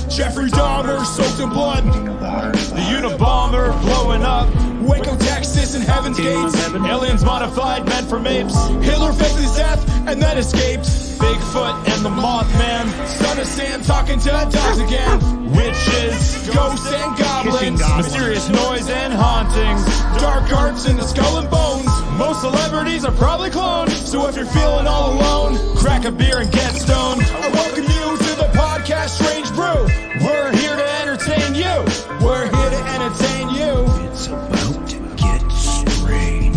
Jeffrey Dahmer soaked in blood. The Unabomber blowing up. Waco, Texas, and Heaven's Gates. Aliens modified, meant for apes. Hitler faked his death and then escaped. Bigfoot and the Mothman. Son of Sam talking to dogs again. Witches, ghosts, and goblins. Mysterious noise and hauntings. Dark arts in the skull and bones. Most celebrities are probably cloned. So if you're feeling all alone, crack a beer and get stoned. I welcome you to the podcast Strange Brew. We're here to entertain you. We're here to entertain you. It's about to get strange.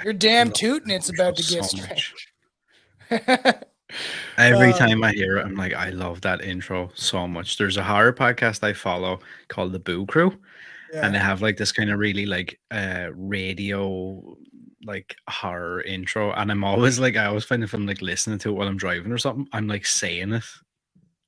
You're damn tootin', it's about to get strange. Every time I hear it, I'm like, I love that intro so much. There's a horror podcast I follow called The Boo Crew, and they have like this kind of really like radio like horror intro, and I'm always like, I always find if I'm like listening to it while I'm driving or something, I'm like saying it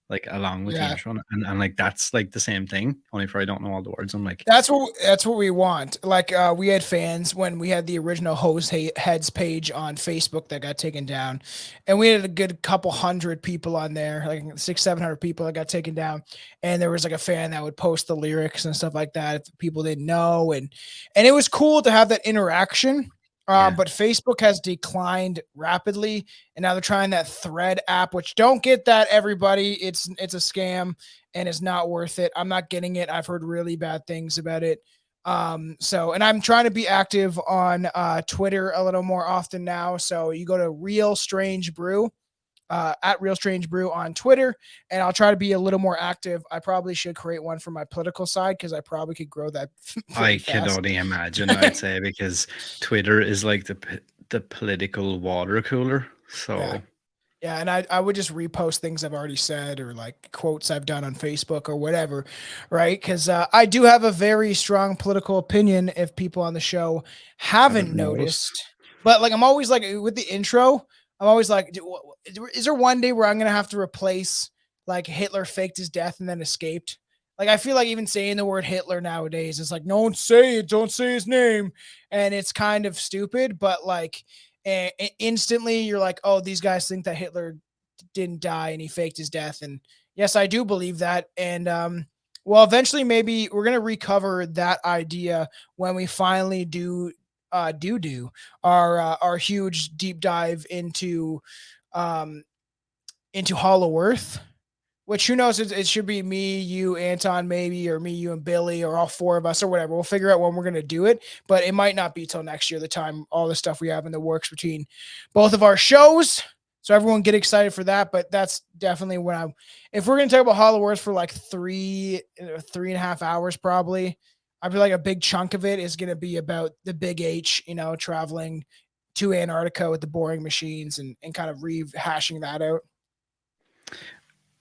like along with the intro, and like that's like the same thing, only for I don't know all the words. I'm like, that's what we want. Like we had fans when we had the original host heads page on Facebook that got taken down, and we had a good couple hundred people on there, like 600-700 people that got taken down, and there was like a fan that would post the lyrics and stuff like that if people didn't know, and it was cool to have that interaction. But Facebook has declined rapidly, and now they're trying that Thread app, which don't get that, everybody. It's a scam, and it's not worth it. I'm not getting it. I've heard really bad things about it. And I'm trying to be active on Twitter a little more often now. So you go to Real Strange Brew, at Real Strange Brew on Twitter, and I'll try to be a little more active. I probably should create one for my political side because I probably could grow that. I can only imagine, I'd say, because Twitter is like the political water cooler. So yeah, and I would just repost things I've already said or like quotes I've done on Facebook or whatever, right? Because I do have a very strong political opinion if people on the show haven't noticed. But like I'm always like with the intro, I'm always like, is there one day where I'm going to have to replace like Hitler faked his death and then escaped? Like, I feel like even saying the word Hitler nowadays is like, don't say it, don't say his name. And it's kind of stupid, but like instantly you're like, oh, these guys think that Hitler didn't die and he faked his death. And yes, I do believe that. And well, eventually maybe we're going to recover that idea when we finally do our huge deep dive into Hollow Earth, which who knows, it should be me, you, Anton, maybe, or me, you, and Billy, or all four of us, or whatever. We'll figure out when we're going to do it, but it might not be till next year, the time, all the stuff we have in the works between both of our shows. So everyone get excited for that. But that's definitely when if we're going to talk about Hollow Earth for like 3.5 hours, probably, I feel like a big chunk of it is going to be about the Big H, traveling to Antarctica with the boring machines and kind of rehashing that out.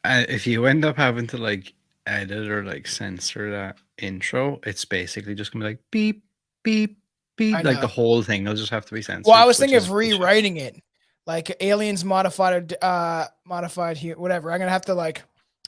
If you end up having to like edit or like censor that intro, it's basically just gonna be like beep, beep, beep. Like the whole thing will just have to be censored. Well, I was thinking of rewriting it, like aliens modified here, whatever. I'm gonna have to like,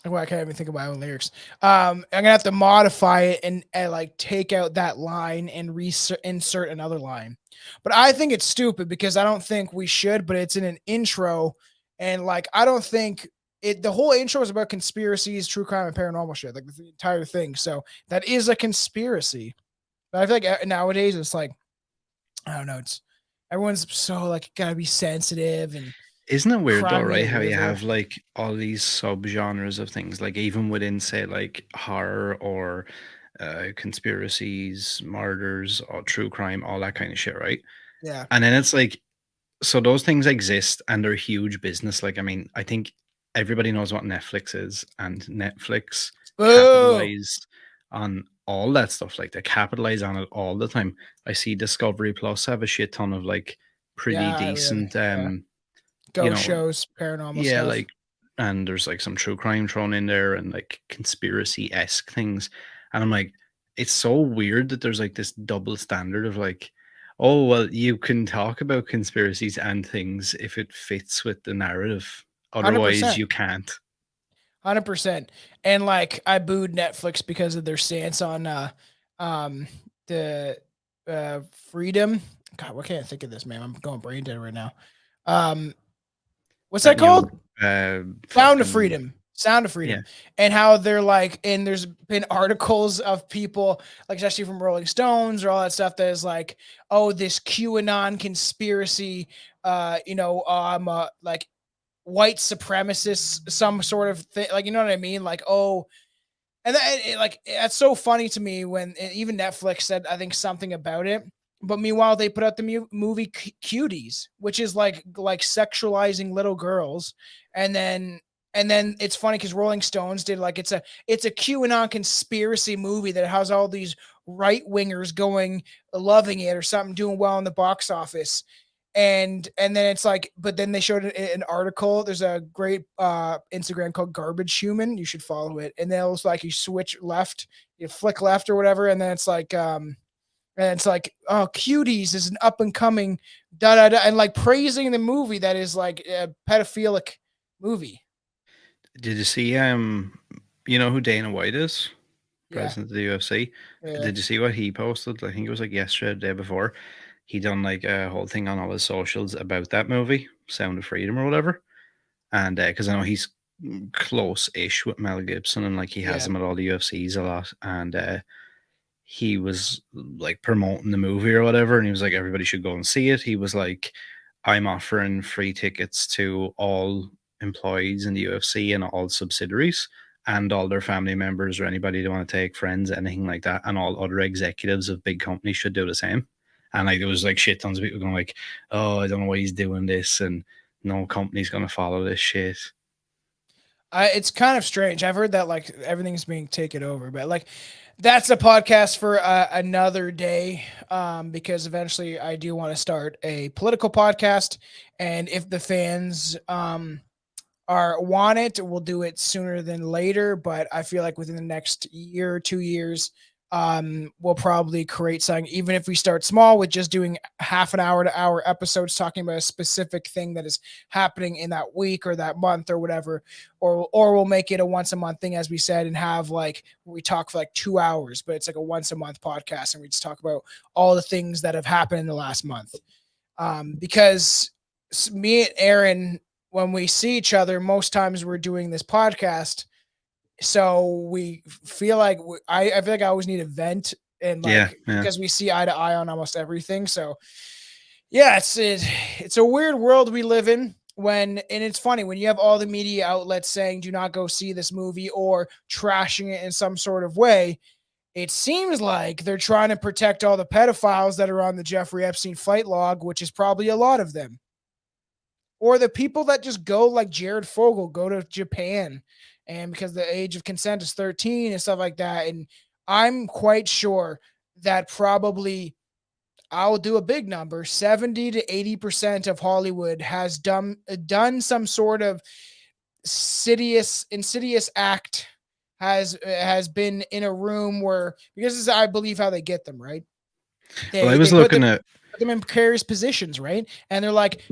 well, I can't even think of my own lyrics. I'm gonna have to modify it and like take out that line and insert another line. But I think it's stupid because I don't think we should. But it's in an intro, and like I don't think the whole intro is about conspiracies, true crime, and paranormal shit. Like the entire thing. So that is a conspiracy. But I feel like nowadays it's like, I don't know. It's everyone's so like gotta be sensitive and. Isn't it weird though, right? How you have like all these subgenres of things, like even within say like horror or conspiracies, murders, or true crime, all that kind of shit, right? Yeah. And then it's like, so those things exist and they're huge business. Like, I mean, I think everybody knows what Netflix is, and Netflix capitalize on all that stuff. Like they capitalize on it all the time. I see Discovery Plus have a shit ton of like pretty decent ghost shows, paranormal stuff. like, and there's like some true crime thrown in there and like conspiracy-esque things. And I'm like, it's so weird that there's like this double standard of like, oh, well, you can talk about conspiracies and things if it fits with the narrative. Otherwise, 100%. you can't. 100%. And like, I booed Netflix because of their stance on the freedom. God, what can't I think of this, man? I'm going brain dead right now. Um, what's that That called? new Sound of fucking Freedom. Sound of yeah. Freedom. And how they're like, and there's been articles of people, like especially from Rolling Stones or all that stuff that is like, oh, this QAnon conspiracy, I'm like white supremacist, some sort of thing. Like, you know what I mean? Like, oh, and like that's so funny to me when even Netflix said I think something about it. But meanwhile, they put out the movie Cuties, which is like sexualizing little girls, and then it's funny because Rolling Stones did like it's a QAnon conspiracy movie that has all these right wingers going loving it or something, doing well in the box office, and then it's like, but then they showed an article. There's a great Instagram called Garbage Human. You should follow it. And then it was like you switch left, you flick left or whatever, and then it's like oh, Cuties is an up and coming da da da, and like praising the movie that is like a pedophilic movie. Did you see you know who Dana White is? Yeah, President of the UFC. yeah, Did you see what he posted? I think it was like yesterday, the day before. He done like a whole thing on all his socials about that movie, Sound of Freedom or whatever. And because I know he's close-ish with Mel Gibson, and like he has yeah. him at all the UFCs a lot. And he was like promoting the movie or whatever, and he was like, everybody should go and see it. He was like, I'm offering free tickets to all employees in the UFC and all subsidiaries and all their family members or anybody they want to take, friends, anything like that, and all other executives of big companies should do the same. And like there was like shit tons of people going like, oh, I don't know why he's doing this, and no company's gonna follow this shit. It's kind of strange. I've heard that like everything's being taken over, but like that's a podcast for another day. Because eventually I do want to start a political podcast, and if the fans are want it, we'll do it sooner than later. But I feel like within the next year or 2 years, we'll probably create something, even if we start small with just doing half an hour to hour episodes talking about a specific thing that is happening in that week or that month or whatever, or we'll make it a once a month thing, as we said, and have like we talk for like 2 hours, but it's like a once a month podcast, and we just talk about all the things that have happened in the last month. Because me and Aaron, when we see each other, most times we're doing this podcast, so we feel like I feel like I always need a vent, and Yeah, like yeah. because we see eye to eye on almost everything. So yeah, it's a weird world we live in and it's funny when you have all the media outlets saying do not go see this movie or trashing it in some sort of way. It seems like they're trying to protect all the pedophiles that are on the Jeffrey Epstein flight log, which is probably a lot of them, or the people that just go like Jared Fogle, go to Japan, and because the age of consent is 13 and stuff like that. And I'm quite sure that probably I'll do a big number, 70 to 80% of Hollywood has done some sort of insidious act, has been in a room where, because this is, I believe, how they get them, right? Well, I They was put looking at them in precarious positions, right? And they're like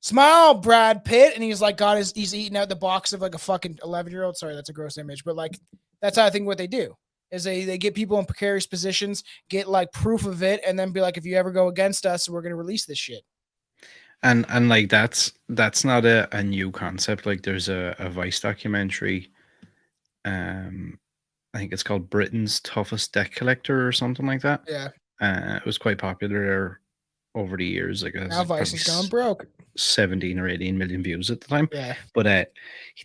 smile, Brad Pitt, and he's like he's eating out the box of like a fucking 11-year-old. Sorry, that's a gross image, but like that's how I think what they do is they get people in precarious positions, get like proof of it, and then be like, if you ever go against us, we're gonna release this shit. and like that's not a new concept. Like there's a Vice documentary, I think it's called Britain's Toughest Debt Collector or something like that. Yeah. It was quite popular there over the years. Like it Now was Vice probably has gone broke. 17 or 18 million views at the time. Yeah. But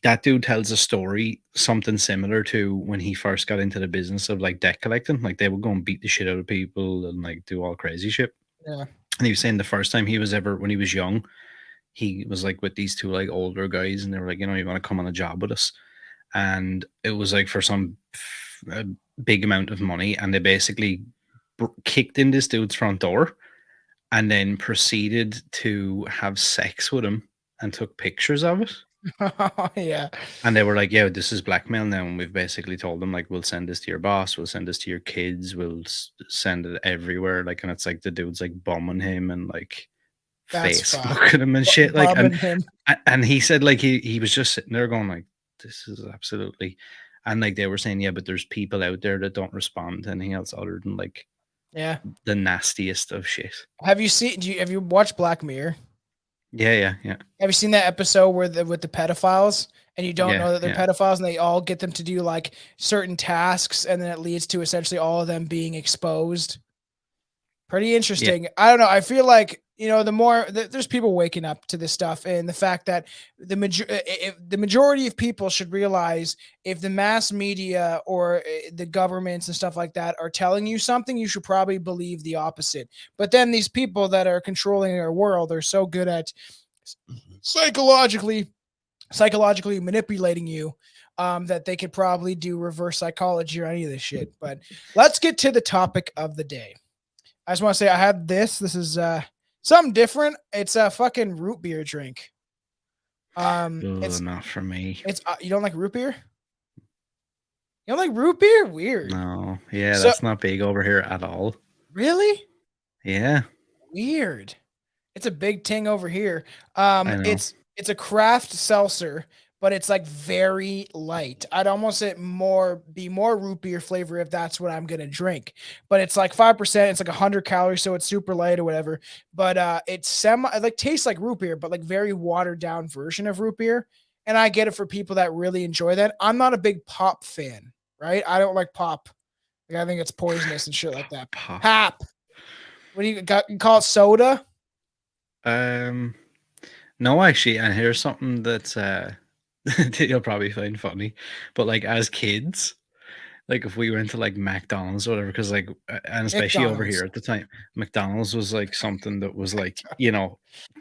that dude tells a story something similar to when he first got into the business of like debt collecting. Like they would go and beat the shit out of people and like do all crazy shit. Yeah. And he was saying the first time he was ever, when he was young, he was like with these two like older guys, and they were like, you know, you want to come on a job with us? And it was like for some big amount of money, and they basically kicked in this dude's front door and then proceeded to have sex with him and took pictures of it. Yeah. And they were like, yeah, this is blackmail now. And we've basically told them, like, we'll send this to your boss, we'll send this to your kids, we'll send it everywhere. Like, and it's like the dude's like bumming him and like Facebooking him and shit. Like, and he said, like, he was just sitting there going, like, this is absolutely. And like they were saying, yeah, but there's people out there that don't respond to anything else other than like the nastiest of shit. Have you watched Black Mirror? Yeah. Have you seen that episode where with the pedophiles and you don't Yeah, know that they're yeah. pedophiles and they all get them to do like certain tasks and then it leads to essentially all of them being exposed? Pretty Yeah. interesting. I don't know. I feel like, the more there's people waking up to this stuff and the fact that the majority of people should realize if the mass media or the governments and stuff like that are telling you something, you should probably believe the opposite. But then these people that are controlling our world are so good at psychologically psychologically manipulating you that they could probably do reverse psychology or any of this shit. But let's get to the topic of the day. I just want to say I had this. This is something different. It's a fucking root beer drink. Oh, It's not for me. you don't like root beer? You don't like root beer? Weird. No. Yeah, So that's not big over here at all. really Yeah, weird. It's a big ting over here. I know. It's a craft seltzer, but it's like very light. I'd almost say be more root beer flavor if that's what I'm gonna drink. But it's like 5%. It's like 100 calories, so it's super light or whatever. But it like tastes like root beer, but like very watered down version of root beer. And I get it for people that really enjoy that. I'm not a big pop fan, right? I don't like pop. Like I think it's poisonous and shit like that. Pop. Pop. What do you got? You call it soda? Um, no, actually, and here's something that's that you'll probably find funny, but like as kids, like if we went to like McDonald's or whatever, because like, and especially over McDonald's. here at the time, McDonald's was like something that was like,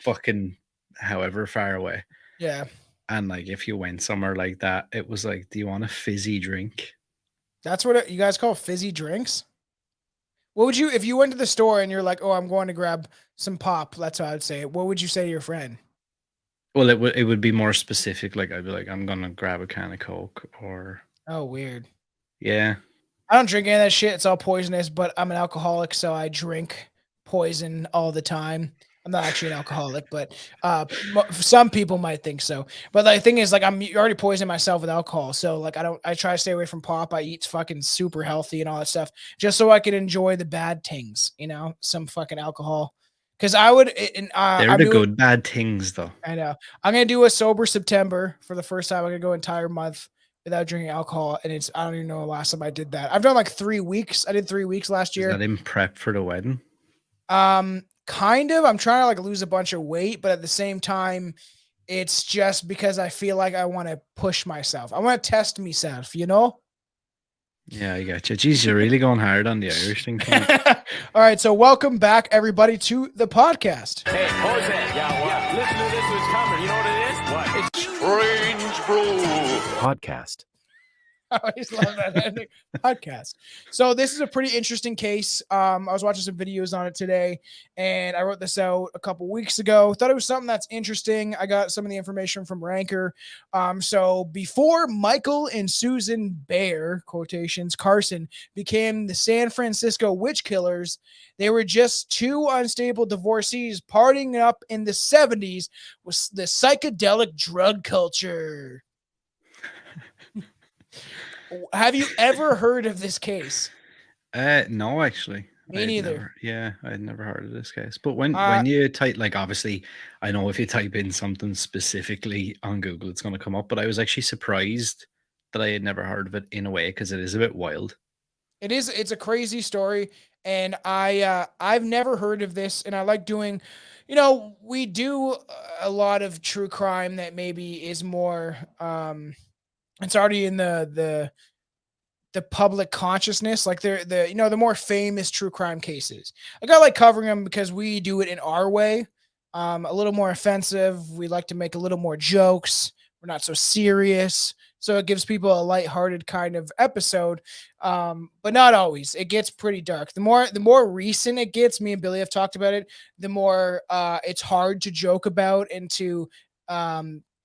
fucking however far away. Yeah. And like if you went somewhere like that, it was like, do you want a fizzy drink? That's what you guys call fizzy drinks? What would you if you went to the store and you're like, "Oh, I'm going to grab some pop." That's how I'd say it. What would you say to your friend? Well, it would be more specific. Like I'd be like, I'm gonna grab a can of Coke, or Oh, weird. yeah, I don't drink any of that shit. It's all poisonous, but I'm an alcoholic, so I drink poison all the time. I'm not actually an alcoholic, but some people might think so. But the thing is, like, I'm already poisoning myself with alcohol, so like, I try to stay away from pop. I eat fucking super healthy and all that stuff, just so I can enjoy the bad things, some fucking alcohol. Because I would, and they're I'm the doing. good bad things though. I know. I'm gonna do a sober September for the first time. I'm gonna go entire month without drinking alcohol, and I don't even know the last time I did that. I've done like 3 weeks. I did 3 weeks last Is year. that in prep for the wedding? Kind of. I'm trying to like lose a bunch of weight, but at the same time, it's just because I feel like I want to push myself. I want to test myself, Yeah, I got you. Jeez, you're really going hard on the Irish thing tonight. All right, so welcome back, everybody, to the podcast. Hey, pause that. Yeah, listen to this was coming. You know what it is? What? It's Strange Brew Podcast. I always love that ending. Podcast. So this is a pretty interesting case. I was watching some videos on it today, and I wrote this out a couple weeks ago. Thought it was something that's interesting. I got some of the information from Ranker. So before Michael and Suzan Bear (quotations) Carson became the San Francisco witch killers, they were just two unstable divorcees partying up in the 70s with the psychedelic drug culture. Have you ever heard of this case? No, actually. Me neither. I'd never heard of this case. But when you type, like, obviously, I know if you type in something specifically on Google, it's going to come up. But I was actually surprised that I had never heard of it in a way, because it is a bit wild. It is. It's a crazy story, and I've never heard of this. And I like doing, we do a lot of true crime that maybe is more. It's already in the public consciousness, like the more famous true crime cases. Like I like covering them because we do it in our way, a little more offensive. We like to make a little more jokes. We're not so serious, so it gives people a lighthearted kind of episode. But not always. It gets pretty dark. The more recent it gets, me and Billy have talked about it, the more it's hard to joke about and to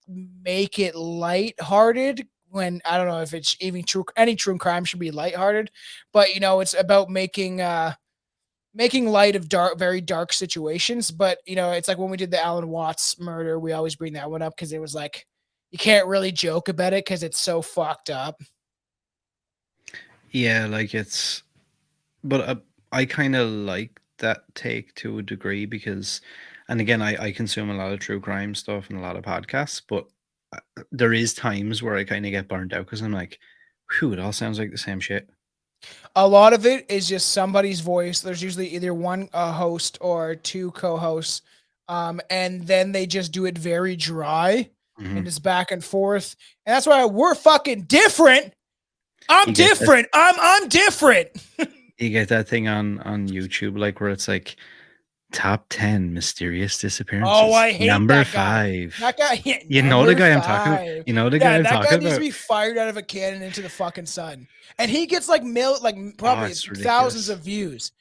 make it lighthearted. When I don't know if it's even true, any true crime should be lighthearted, but it's about making light of very dark situations. But it's like when we did the Alan Watts murder, we always bring that one up because it was like you can't really joke about it because it's so fucked up. Yeah, like but I kind of like that take to a degree, because And again, I consume a lot of true crime stuff and a lot of podcasts, but there is times where I kind of get burnt out because I'm like, whew, it all sounds like the same shit. A lot of it is just somebody's voice. There's usually either one host or two co-hosts, and then they just do it very dry and it's back and forth. And that's why we're fucking different. I'm different. I'm different. You get that thing on YouTube, like where it's like top 10 mysterious disappearances. Oh, I hate number that guy. 5. That guy. You know the guy I'm talking about. You know the guy I'm that talking guy needs about. to be fired out of a cannon into the fucking sun. And he gets like probably it's ridiculous. thousands of views.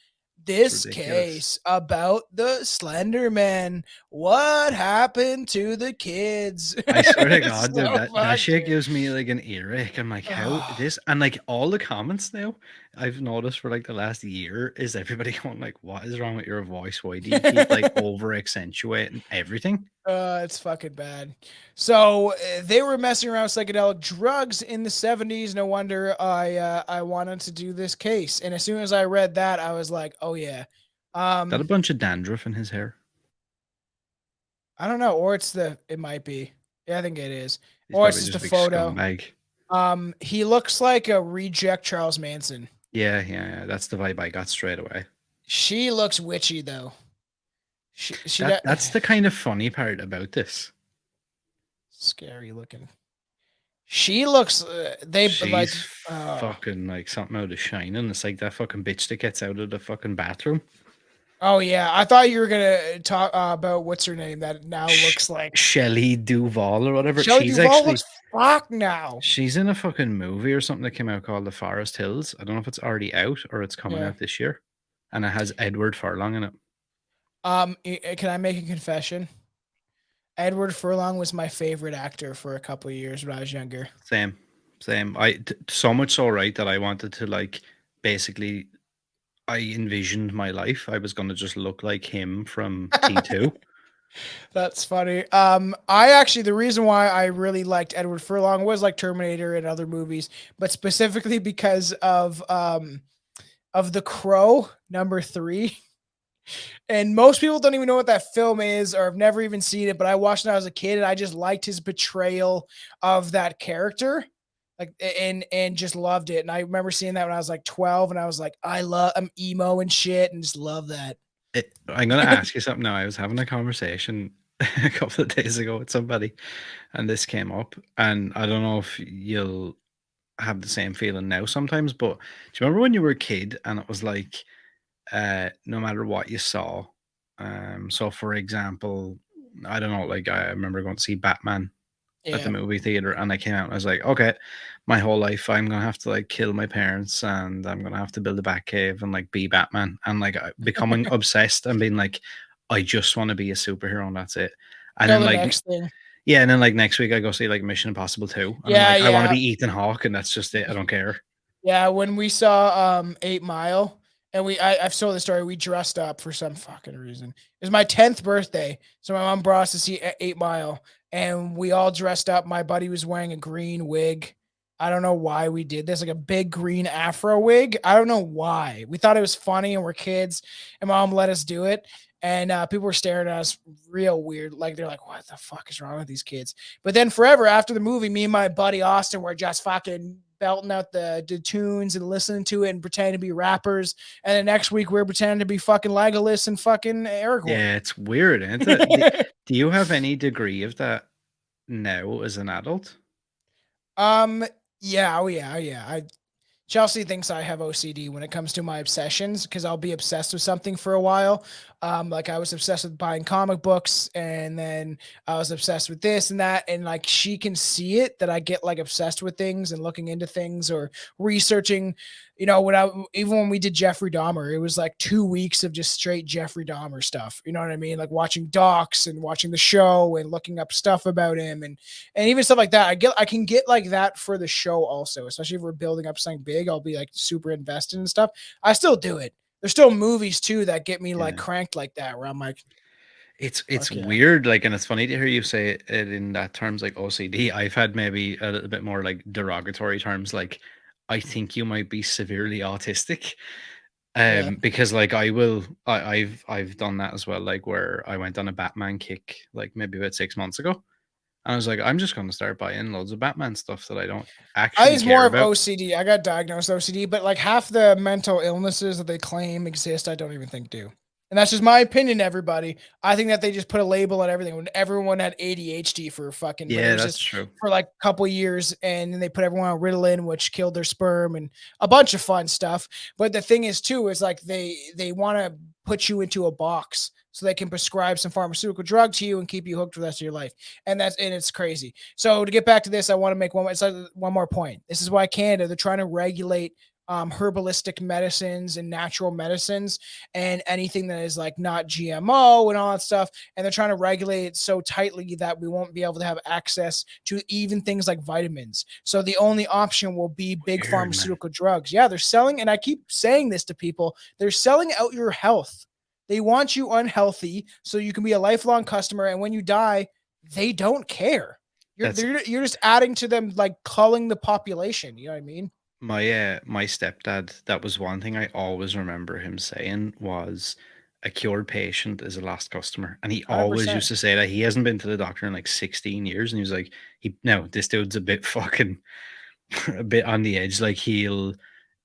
This case about the Slender Man. What happened to the kids? I swear to God, So dude, that funny. shit gives me like an earache. I'm like, how this? And like all the comments now, I've noticed for like the last year is everybody going like, what is wrong with your voice? Why do you keep like over accentuating everything? It's fucking bad. So they were messing around with psychedelic drugs in the 70s. No wonder I wanted to do this case. And as soon as I read that, I was like, oh yeah. That a bunch of dandruff in his hair. I don't know, or it might be. Yeah, I think it is. He's or it's probably just a big photo. scumbag. He looks like a reject Charles Manson. Yeah. That's the vibe I got straight away. She looks witchy though. That's the kind of funny part about this. Scary looking. She looks. She's fucking like something out of Shining. It's like that fucking bitch that gets out of the fucking bathroom. Oh yeah, I thought you were gonna talk about what's her name that now looks like Shelley Duvall or whatever. Shelley Duvall looks fuck now. She's in a fucking movie or something that came out called The Forest Hills. I don't know if it's already out or it's coming out this year, and it has Edward Furlong in it. Can I make a confession? Edward Furlong was my favorite actor for a couple of years when I was younger. Same. So much so right that I wanted to like basically. I envisioned my life. I was going to just look like him from T2. That's funny. The reason why I really liked Edward Furlong was like Terminator and other movies, but specifically because of The Crow #3. And most people don't even know what that film is or have never even seen it, but I watched it when I was a kid and I just liked his portrayal of that character. Like and just loved it. And I remember seeing that when I was like 12 and I was like, I'm emo and shit and just love that. I'm going to ask you something now. I was having a conversation a couple of days ago with somebody and this came up, and I don't know if you'll have the same feeling now sometimes, but do you remember when you were a kid and it was like, no matter what you saw, so for example, I don't know, like I remember going to see Batman at the movie theater and I came out and I was like, okay, my whole life I'm gonna have to like kill my parents and I'm gonna have to build a Batcave and like be Batman and like becoming obsessed and being like, I just want to be a superhero and that's it. And then like and then like next week I go see like Mission Impossible 2 and I want to be Ethan Hawke and that's just it. I don't care. Yeah, when we saw 8 Mile and I've told the story, we dressed up for some fucking reason. It was my 10th birthday, so my mom brought us to see 8 Mile. And we all dressed up. My buddy was wearing a green wig. I don't know why we did this, like a big green afro wig. I don't know why. We thought it was funny and we're kids and mom let us do it. And people were staring at us real weird. Like they're like, what the fuck is wrong with these kids? But then forever after the movie, me and my buddy Austin were just fucking belting out the tunes and listening to it and pretending to be rappers. And then next week we're pretending to be fucking Legolas and fucking Aragorn. Yeah, it's weird, isn't it? Do you have any degree of that now as an adult? Yeah. Chelsea thinks I have OCD when it comes to my obsessions because I'll be obsessed with something for a while. Like I was obsessed with buying comic books and then I was obsessed with this and that. And like she can see it that I get like obsessed with things and looking into things or researching, even when we did Jeffrey Dahmer, it was like 2 weeks of just straight Jeffrey Dahmer stuff. You know what I mean? Like watching docs and watching the show and looking up stuff about him and even stuff like that. I can get like that for the show also, especially if we're building up something big. I'll be like super invested in stuff. I still do it. There's still movies too that get me like cranked like that where I'm like, it's weird. Like, and it's funny to hear you say it in that terms like OCD. I've had maybe a little bit more like derogatory terms. Like, I think you might be severely autistic. Yeah. Because like I've done that as well, like where I went on a Batman kick like maybe about 6 months ago. And I was like, I'm just gonna start buying loads of Batman stuff that I don't I actually was more care of about. OCD. I got diagnosed OCD, but like half the mental illnesses that they claim exist, I don't even think do. And that's just my opinion, everybody. I think that they just put a label on everything. When everyone had ADHD for fucking, but it Yeah, was that's just true. for like a couple years, and then they put everyone on Ritalin, which killed their sperm, and a bunch of fun stuff. But the thing is, too, is like they want to put you into a box so they can prescribe some pharmaceutical drug to you and keep you hooked for the rest of your life. And it's crazy. So to get back to this, I want to make one more point. This is why Canada, they're trying to regulate herbalistic medicines and natural medicines and anything that is like not GMO and all that stuff. And they're trying to regulate it so tightly that we won't be able to have access to even things like vitamins. So the only option will be big Weird, man. pharmaceutical drugs. Yeah, they're selling, and I keep saying this to people, they're selling out your health. They want you unhealthy so you can be a lifelong customer. And when you die, they don't care. That's You're just adding to them, like culling the population. You know what I mean? my stepdad. That was one thing I always remember him saying was a cured patient is a lost customer. And he always 100%. used to say that he hasn't been to the doctor in like 16 years. And he was like, no, this dude's a bit fucking a bit on the edge. Like he'll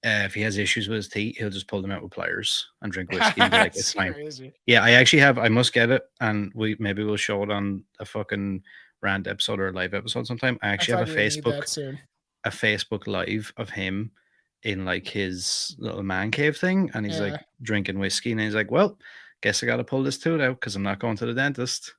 if he has issues with his teeth, he'll just pull them out with pliers and drink whiskey and be like, it's That's fine. crazy. Yeah, I must get it, and we'll show it on a fucking rant episode or a live episode sometime. I I actually feel have like we need that soon. a Facebook live of him in like his little man cave thing, and he's like Yeah. drinking whiskey, and he's like, well, guess I gotta pull this tooth out because I'm not going to the dentist.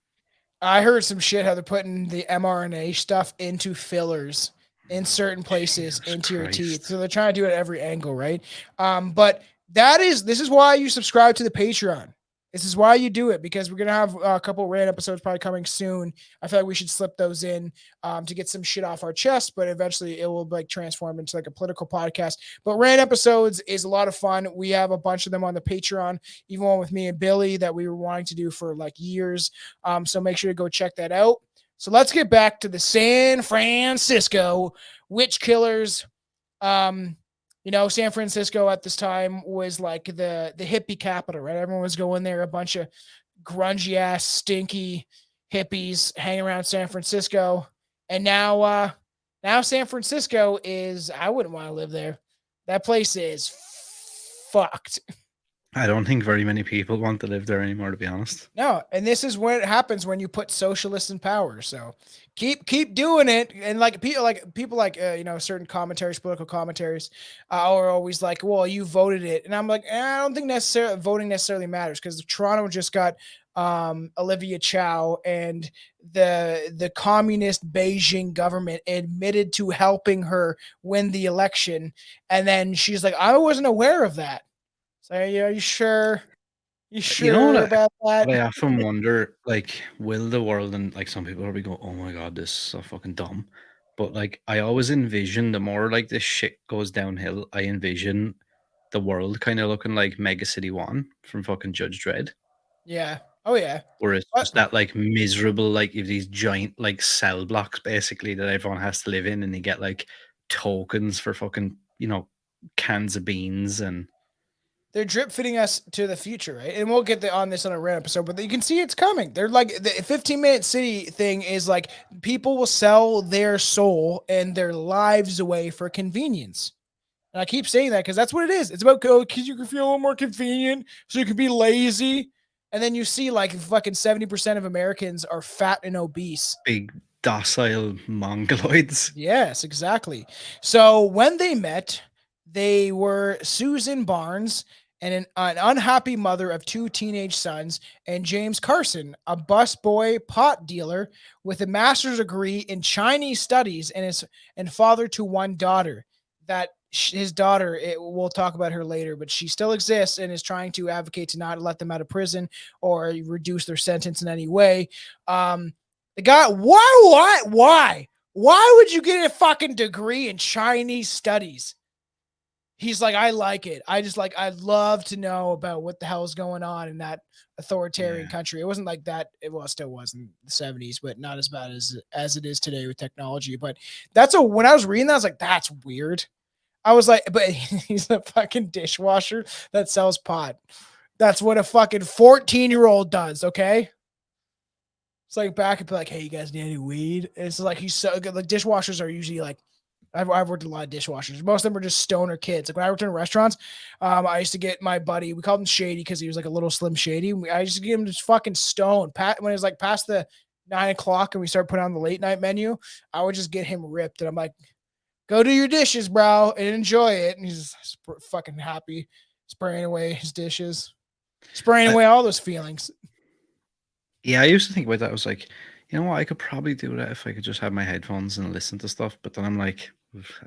I heard some shit how they're putting the mRNA stuff into fillers in certain places Jesus into your teeth. Christ. So they're trying to do it at every angle, right? But this is why you subscribe to the Patreon. This is why you do it, because we're gonna have a couple of rant episodes probably coming soon. I feel like we should slip those in to get some shit off our chest, but eventually it will like transform into like a political podcast. But rant episodes is a lot of fun. We have a bunch of them on the Patreon, even one with me and Billy that we were wanting to do for like years. So make sure to go check that out. So let's get back to the San Francisco witch killers. San Francisco at this time was like the hippie capital, right? Everyone was going there, a bunch of grungy ass, stinky hippies hanging around San Francisco. And now San Francisco is, I wouldn't want to live there. That place is fucked. I don't think very many people want to live there anymore, to be honest. No, and this is what happens when you put socialists in power. So keep doing it, and like people like certain commentaries, political commentaries, are always like, "Well, you voted it," and I'm like, I don't think voting necessarily matters, because Toronto just got Olivia Chow, and the communist Beijing government admitted to helping her win the election, and then she's like, "I wasn't aware of that." So are you sure? You You know sure about that? what I often wonder, like, will the world, and like some people probably go, oh my god, this is so fucking dumb. But like I always envision the more like this shit goes downhill, I envision the world kind of looking like Mega City 1 from fucking Judge Dredd. Yeah. Oh yeah. Where it's But just that like miserable, like if these giant like cell blocks basically that everyone has to live in, and they get like tokens for fucking, cans of beans and they're drip fitting us to the future, right? And we'll get on this on a rant episode, but you can see it's coming. They're like the 15-minute city thing is like people will sell their soul and their lives away for convenience. And I keep saying that because that's what it is. It's about because you can feel a little more convenient, so you can be lazy. And then you see like fucking 70% of Americans are fat and obese. big docile mongoloids. Yes, exactly. So when they met, they were Susan Barnes, and an unhappy mother of two teenage sons, and James Carson, a busboy pot dealer with a master's degree in Chinese studies, and father to one daughter. That his daughter, we'll talk about her later, but she still exists and is trying to advocate to not let them out of prison or reduce their sentence in any way. The guy, why would you get a fucking degree in Chinese studies? He's like, I like it. I'd love to know about what the hell is going on in that authoritarian country. It wasn't like that. It still was in the 70s, but not as bad as it is today with technology. But when I was reading that, I was like, that's weird. I was like, but he's a fucking dishwasher that sells pot. That's what a fucking 14-year-old does, okay? It's like back and be like, hey, you guys need any weed? And it's like he's so good. Like dishwashers are usually like, I've worked a lot of dishwashers. Most of them are just stoner kids. Like when I worked in restaurants, I used to get my buddy. We called him Shady because he was like a little Slim Shady. I used to get him just fucking stoned. When it was like past the 9 o'clock and we started putting on the late night menu, I would just get him ripped. And I'm like, go do your dishes, bro, and enjoy it. And he's fucking happy, spraying away his dishes, spraying away all those feelings. Yeah, I used to think about that. I was like, you know what? I could probably do that if I could just have my headphones and listen to stuff. But then I'm like,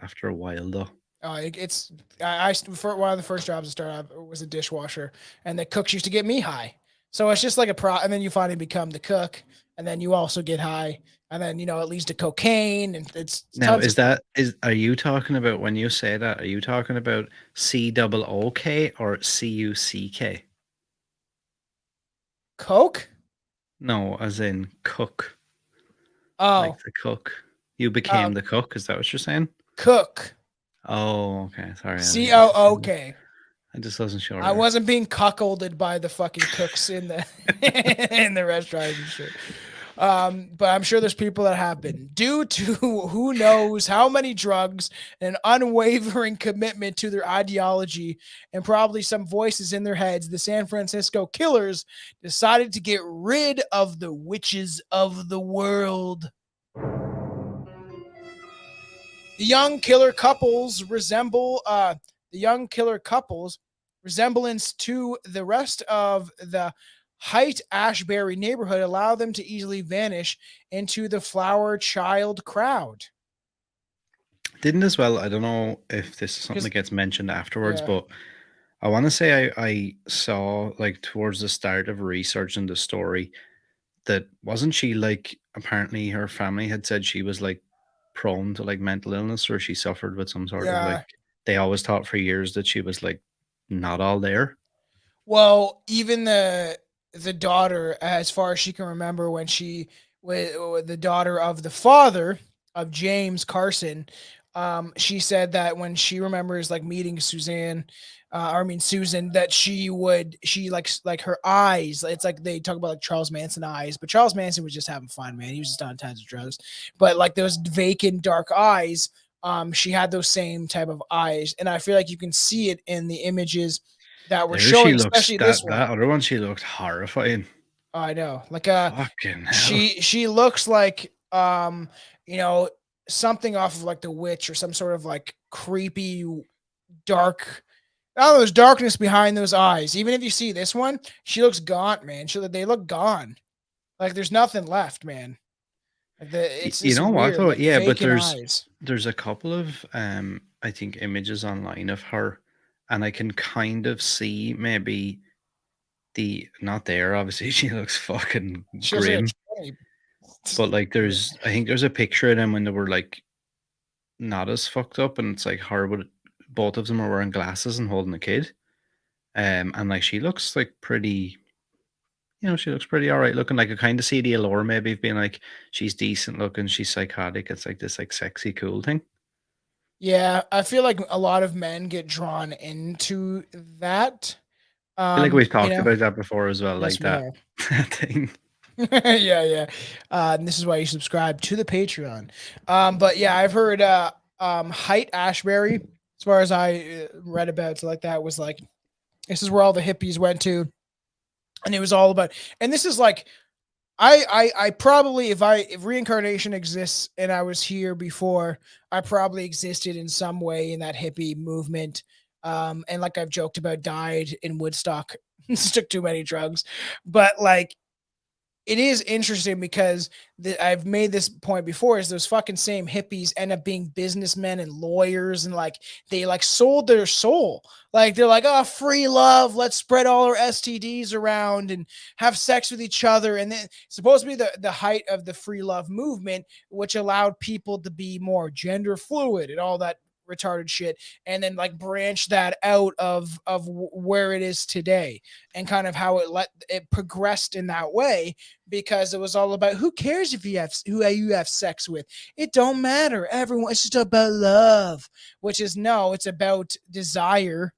after a while, though. For one of the first jobs I started out was a dishwasher, and the cooks used to get me high. So it's just like and then you finally become the cook, and then you also get high, and then it leads to cocaine, and it's Now, are you talking about when you say that? Are you talking about COOK or CUCK? Coke? No, as in cook. Oh, like the cook. You became the cook. Is that what you're saying? cook. Oh, okay. Sorry. COOK. I just wasn't sure. I wasn't being cuckolded by the fucking cooks in the in the restaurant and shit. But I'm sure there's people that have been due to who knows how many drugs and unwavering commitment to their ideology and probably some voices in their heads. The San Francisco killers decided to get rid of the witches of the world. The young killer couples resemblance to the rest of the Haight-Ashbury neighborhood allow them to easily vanish into the flower child crowd. Didn't as well. I don't know if this is something that gets mentioned afterwards, but I want to say I saw like towards the start of researching the story that wasn't she like apparently her family had said she was like prone to like mental illness or she suffered with some sort of like they always thought for years that she was like not all there. Well, even the daughter, as far as she can remember, when she was the daughter of the father of James Carson, she said that when she remembers like meeting Suzan, that she like her eyes. It's like they talk about like Charles Manson eyes, but Charles Manson was just having fun, man. He was just on tons of drugs, but like those vacant dark eyes, she had those same type of eyes, and I feel like you can see it in the images that were showing, especially this one. That other one, she looked horrifying. Oh, I know, like fucking hell. She looks like something off of like The Witch or some sort of like creepy dark. I don't know, there's darkness behind those eyes. Even if you see this one, she looks gaunt, man. They look gone. Like there's nothing left, man. Like it's you know what though? like yeah, but eyes. There's a couple of I think images online of her, and I can kind of see maybe not there. Obviously, she looks fucking grim. But like I think there's a picture of them when they were like not as fucked up, and it's like her with both of them are wearing glasses and holding a kid. And like she looks like pretty, she looks pretty all right looking. Like I kind of see the allure maybe of being like she's decent looking, she's psychotic. It's like this like sexy cool thing. Yeah, I feel like a lot of men get drawn into that. I feel like we've talked about that before as well, like that thing. Yeah. And this is why you subscribe to the Patreon. But yeah, I've heard Haight-Ashbury, as far as I read about it like that, was like this is where all the hippies went to, and it was all about. And this is like, I probably if reincarnation exists and I was here before, I probably existed in some way in that hippie movement. And like I've joked about, died in Woodstock, took too many drugs, but like. It is interesting because I've made this point before is those fucking same hippies end up being businessmen and lawyers, and like they like sold their soul. Like they're like, oh, free love. Let's spread all our STDs around and have sex with each other. And then supposed to be the height of the free love movement, which allowed people to be more gender fluid and all that retarded shit, and then like branch that out of where it is today, and kind of how it progressed in that way, because it was all about who cares if who you have sex with. It don't matter. Everyone, it's just about love, which is no, it's about desire.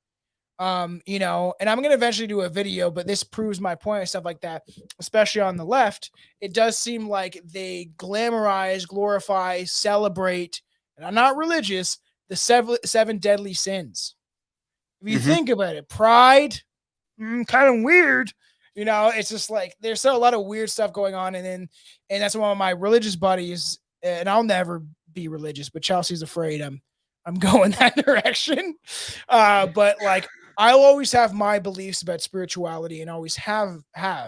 You know, and I'm going to eventually do a video, but this proves my point and stuff like that, especially on the left. It does seem like they glamorize, glorify, celebrate, and I'm not religious, the seven deadly sins. If you think about it, pride, kind of weird. You know, it's just like there's still a lot of weird stuff going on. And that's one of my religious buddies, and I'll never be religious, but Chelsea's afraid I'm going that direction. But like, I'll always have my beliefs about spirituality, and always have.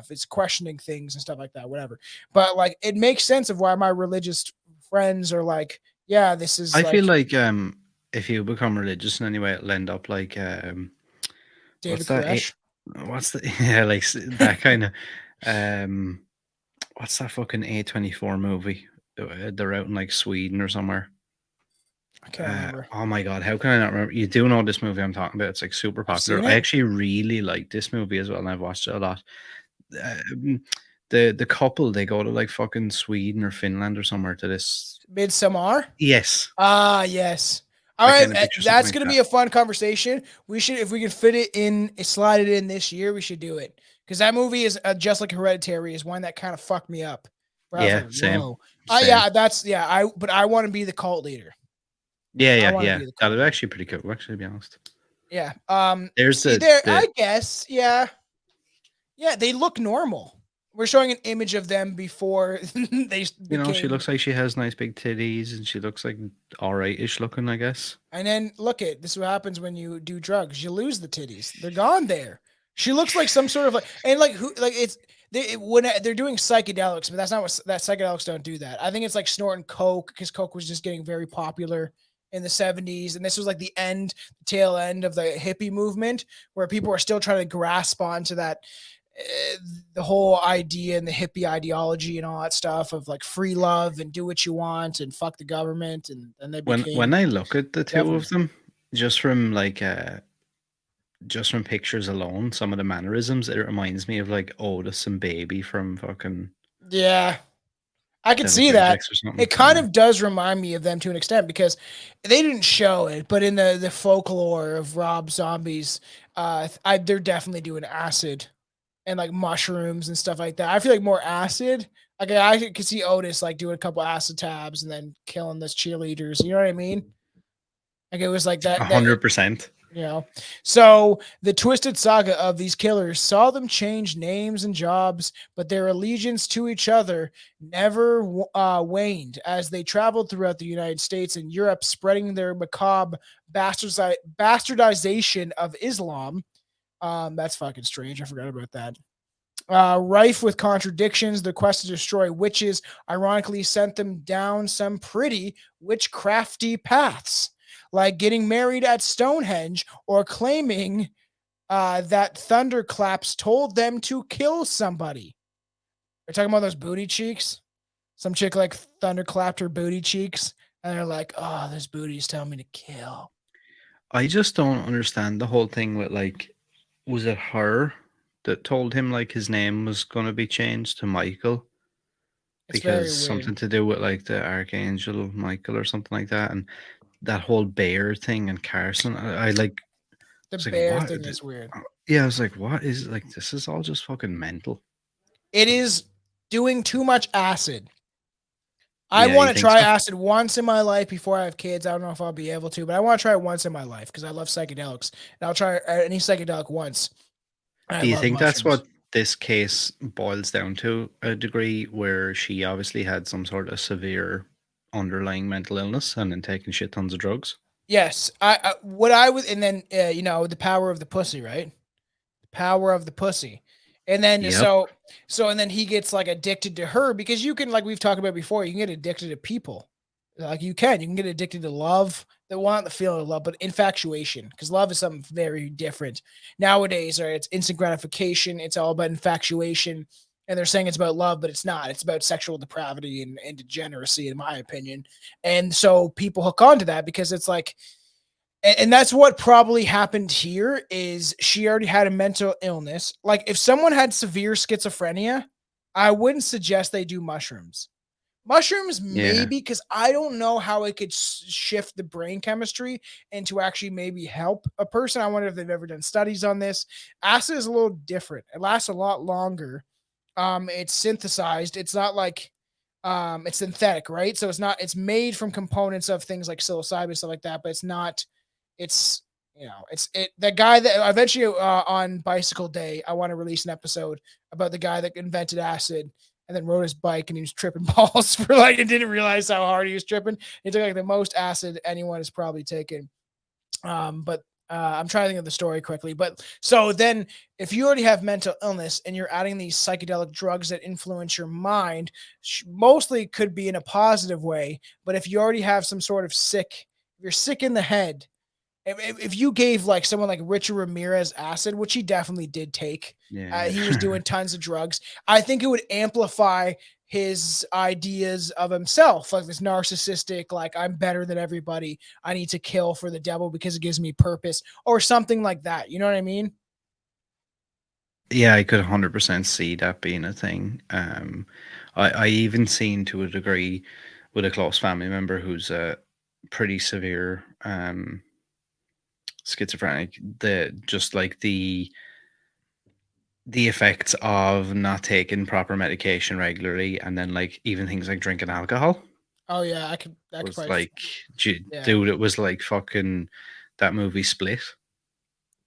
It's questioning things and stuff like that, whatever. But like, it makes sense of why my religious friends are like, yeah, this is. I feel like if you become religious in any way, it'll end up like David Koresh. What's the yeah, like that kind of what's that fucking A24 movie? They're out in like Sweden or somewhere. I can't remember. Oh my god, how can I not remember? You do know this movie I'm talking about? It's like super popular. I actually really like this movie as well, and I've watched it a lot. The couple, they go to like fucking Sweden or Finland or somewhere to this Midsommar. Yes. Yes. All right, that's going to be a fun conversation. We should, if we can fit it in, slide it in this year, we should do it, because that movie is just like Hereditary, is one that kind of fucked me up. Yeah, like, same. Yeah, but I want to be the cult leader. Yeah. That is actually pretty cool, actually, to be honest. Yeah. There's I guess. Yeah. Yeah, they look normal. We're showing an image of them before they. You know, she looks like she has nice big titties, and she looks like all right-ish looking, I guess. And then this is what happens when you do drugs. You lose the titties. They're gone there. She looks like some sort of like, and like who, like when they're doing psychedelics, but that's not what that psychedelics don't do that. I think it's like snorting coke, because coke was just getting very popular in the 70s, and this was like the tail end of the hippie movement, where people are still trying to grasp onto that. The whole idea and the hippie ideology and all that stuff of like free love and do what you want and fuck the government, and they became when I look at the two of them, just from pictures alone, some of the mannerisms, it reminds me of like Otis and Baby from fucking I could see that. It kind of does remind me of them to an extent, because they didn't show it, but in the folklore of Rob Zombie's, they're definitely doing acid and like mushrooms and stuff like that. I feel like more acid. Like I could see Otis like doing a couple acid tabs and then killing those cheerleaders. You know what I mean? Like it was like that. 100%. You know, so the twisted saga of these killers saw them change names and jobs, but their allegiance to each other never waned as they traveled throughout the United States and Europe, spreading their macabre bastardization of Islam. That's fucking strange. I forgot about that. Rife with contradictions, the quest to destroy witches ironically sent them down some pretty witchcrafty paths, like getting married at Stonehenge or claiming that thunderclaps told them to kill somebody. They're talking about those booty cheeks. Some chick like thunderclapped her booty cheeks, and they're like, "Oh, those booties tell me to kill." I just don't understand the whole thing with like, was it her that told him like his name was going to be changed to Michael? Because something to do with like the Archangel Michael or something like that, and that whole bear thing and Carson. I like the bear thing is weird. Yeah, I was like, what is like? This is all just fucking mental. It is doing too much acid. I want to try acid once in my life before I have kids. I don't know if I'll be able to, but I want to try it once in my life because I love psychedelics. And I'll try any psychedelic once. Do you think that's what this case boils down to a degree, where she obviously had some sort of severe underlying mental illness and then taking shit tons of drugs? Yes. And then, the power of the pussy, right? The power of the pussy. And then, so and then he gets like addicted to her, because you can, like we've talked about before, you can get addicted to people. Like you can get addicted to love, the feeling of love, but infatuation, because love is something very different nowadays. Right? It's instant gratification. It's all about infatuation. And they're saying it's about love, but it's not. It's about sexual depravity and degeneracy, in my opinion. And so people hook on to that because it's like, And that's what probably happened here is she already had a mental illness. Like if someone had severe schizophrenia, I wouldn't suggest they do mushrooms. Mushrooms, Yeah. maybe, because I don't know how it could shift the brain chemistry and to actually maybe help a person. I wonder if they've ever done studies on this. Acid is a little different. It lasts a lot longer. It's synthesized. It's not like it's synthetic, right? So it's made from components of things like psilocybin, stuff like that, but it's not, it's it's the guy that eventually on Bicycle Day, I want to release an episode about the guy that invented acid and then rode his bike and he was tripping balls for like and didn't realize how hard he was tripping. He took like the most acid anyone has probably taken. But I'm trying to think of the story quickly. But so then if you already have mental illness and you're adding these psychedelic drugs that influence your mind, mostly could be in a positive way. But if you already have some sort of you're sick in the head, if you gave like someone like Richard Ramirez acid, which he definitely did take, Yeah. he was doing tons of drugs. I think it would amplify his ideas of himself, like this narcissistic, like I'm better than everybody. I need to kill for the devil because it gives me purpose or something like that. You know what I mean? Yeah, I could 100% see that being a thing. I even seen to a degree with a close family member who's pretty severe schizophrenic, just like the effects of not taking proper medication regularly, and then like even things like drinking alcohol Oh yeah, I could was probably, like, yeah, dude, it was like fucking that movie Split.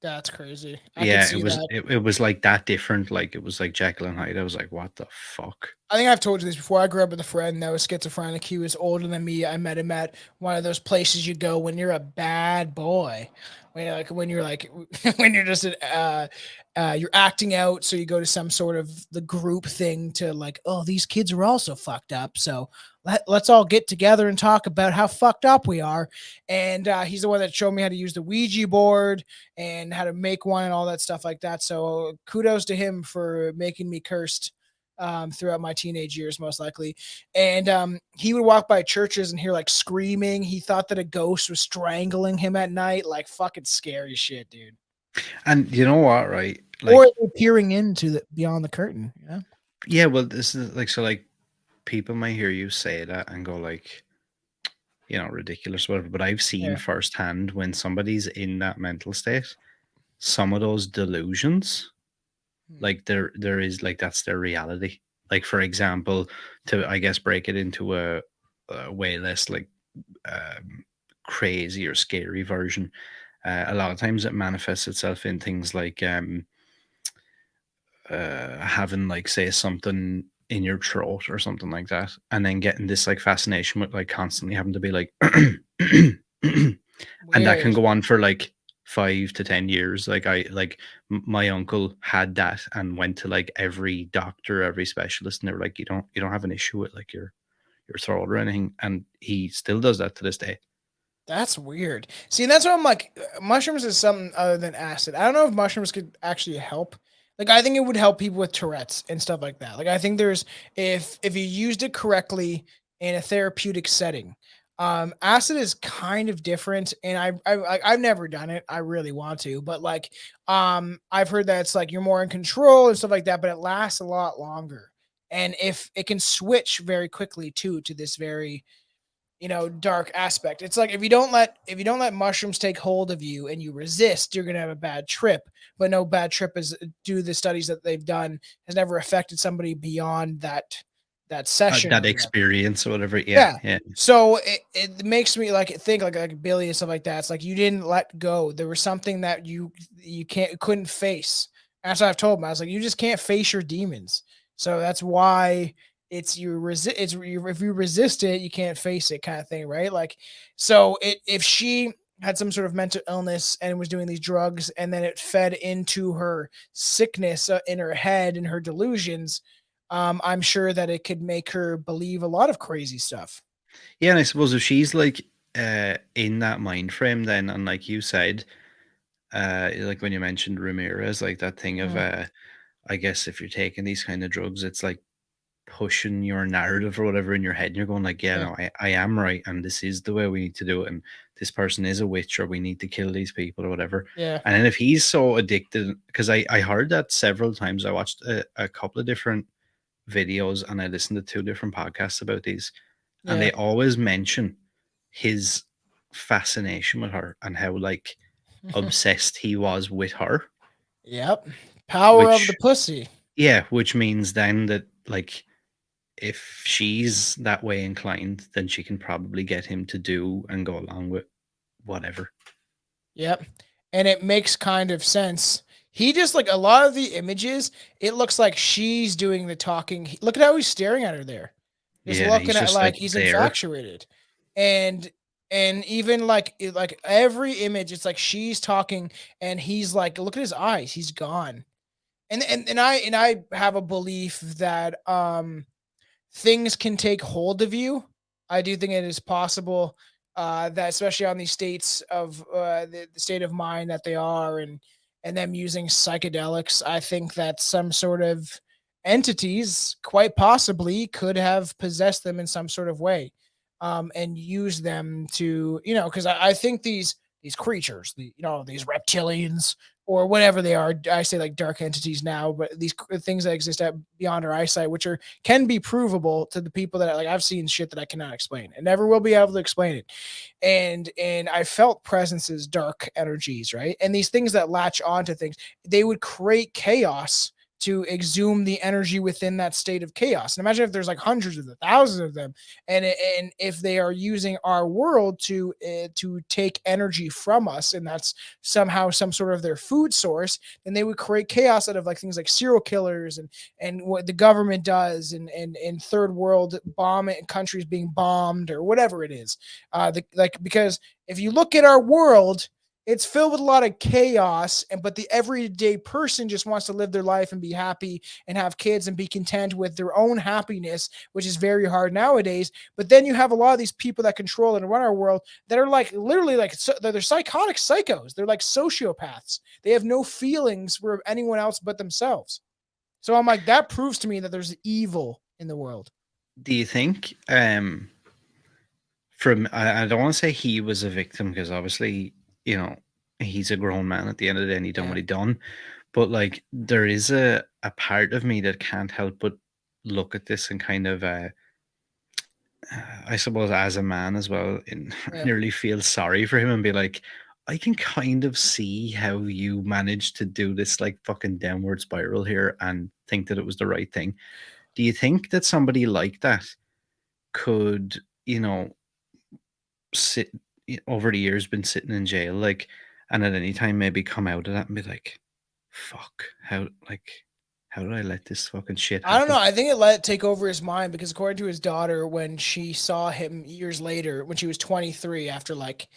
that's crazy. I could Yeah, see that. it was like that different. Like it was like Jekyll and Hyde. I was like, what the fuck? I think I've told you this before. I grew up with a friend that was schizophrenic. He was older than me. I met him at one of those places you go when you're a bad boy. When you're like when you're just you're acting out. So you go to some sort of the group thing to like, oh, these kids are also fucked up. So let's all get together and talk about how fucked up we are. And he's the one that showed me how to use the Ouija board and how to make one and all that stuff like that. So kudos to him for making me cursed throughout my teenage years, most likely. And he would walk by churches and hear like screaming. He thought that a ghost was strangling him at night, like fucking scary shit, dude. And you know what, right? Or Like, peering into the beyond the curtain. Yeah. yeah, well, this is like, so like people might hear you say that and go like, ridiculous, whatever. But I've seen Yeah. firsthand when somebody's in that mental state, some of those delusions, like there is like that's their reality. Like for example, to I guess break it into a way less like crazy or scary version. A lot of times it manifests itself in things like having like say something in your throat or something like that, and then getting this like fascination with like constantly having to be like and that can Weird. go on for like 5 to 10 years. Like my uncle had that and went to like every doctor, every specialist, and they were like, you don't have an issue with like your throat or anything, and he still does that to this day. That's weird. See, that's what I'm like. Mushrooms is something other than acid. I don't know if mushrooms could actually help. Like, I think it would help people with Tourette's and stuff like that. Like, I think there's if you used it correctly in a therapeutic setting. Acid is kind of different, and I've never done it. I really want to, but like, I've heard that it's like you're more in control and stuff like that, but it lasts a lot longer, and if it can switch very quickly too to this very dark aspect. It's like if you don't let mushrooms take hold of you and you resist, you're gonna have a bad trip. But no bad trip is due to the studies that they've done has never affected somebody beyond that session That or whatever. experience or whatever. Yeah, Yeah. yeah. So it makes me like think like Billy and stuff like that. It's like you didn't let go. There was something that you couldn't face. That's what I've told him. I was like, you just can't face your demons. So that's why it's you resist. If you resist it, you can't face it, kind of thing, right? Like, so if she had some sort of mental illness and was doing these drugs, and then it fed into her sickness in her head and her delusions, I'm sure that it could make her believe a lot of crazy stuff. Yeah, and I suppose if she's like in that mind frame, then, and like you said, like when you mentioned Ramirez, like that thing of Mm. I guess if you're taking these kind of drugs, it's like pushing your narrative or whatever in your head, and you're going like, yeah, Yeah. no, I am right, and this is the way we need to do it, and this person is a witch, or we need to kill these people or whatever. Yeah. And then if he's so addicted, because I heard that several times. I watched a couple of different videos and I listened to two different podcasts about these, and Yeah. they always mention his fascination with her and how like obsessed he was with her. Yep. Power of the Which, pussy. yeah, which means then that like if she's that way inclined, then she can probably get him to do and go along with whatever. Yep. And it makes kind of sense. He just like a lot of the images, it looks like she's doing the talking. Look at how he's staring at her there. Just Yeah, looking he's at just like like he's there. infatuated. And even like like every image, it's like she's talking and he's like, look at his eyes, he's gone. And I have a belief that things can take hold of you. I do think it is possible that, especially on these states of the state of mind that they are, and them using psychedelics, I think that some sort of entities, quite possibly, could have possessed them in some sort of way, and use them to, because I think these creatures, these reptilians or whatever they are. I say like dark entities now, but these things that exist at beyond our eyesight, which can be provable to the people that like I've seen shit that I cannot explain and never will be able to explain it. And I felt presences, dark energies, right? And these things that latch onto things, they would create chaos to exhume the energy within that state of chaos. And imagine if there's like hundreds of them, thousands of them, and if they are using our world to take energy from us, and that's somehow some sort of their food source, then they would create chaos out of like things like serial killers and what the government does, and third world countries being bombed or whatever it is. Because if you look at our world, it's filled with a lot of chaos, but the everyday person just wants to live their life and be happy and have kids and be content with their own happiness, which is very hard nowadays. But then you have a lot of these people that control and run our world that are like literally like they're psychotic psychos. They're like sociopaths. They have no feelings for anyone else but themselves. So I'm like, that proves to me that there's evil in the world. Do you think I don't want to say he was a victim, because obviously, he's a grown man at the end of the day and he done what he done. But like there is a part of me that can't help but look at this and kind of I suppose as a man as well, and nearly feel sorry for him and be like, I can kind of see how you managed to do this like fucking downward spiral here and think that it was the right thing. Do you think that somebody like that could, sit over the years, been sitting in jail, like, and at any time maybe come out of that and be like, fuck, how did I let this fucking shit happen? I don't know. I think it let it take over his mind, because according to his daughter, when she saw him years later, when she was 23, after like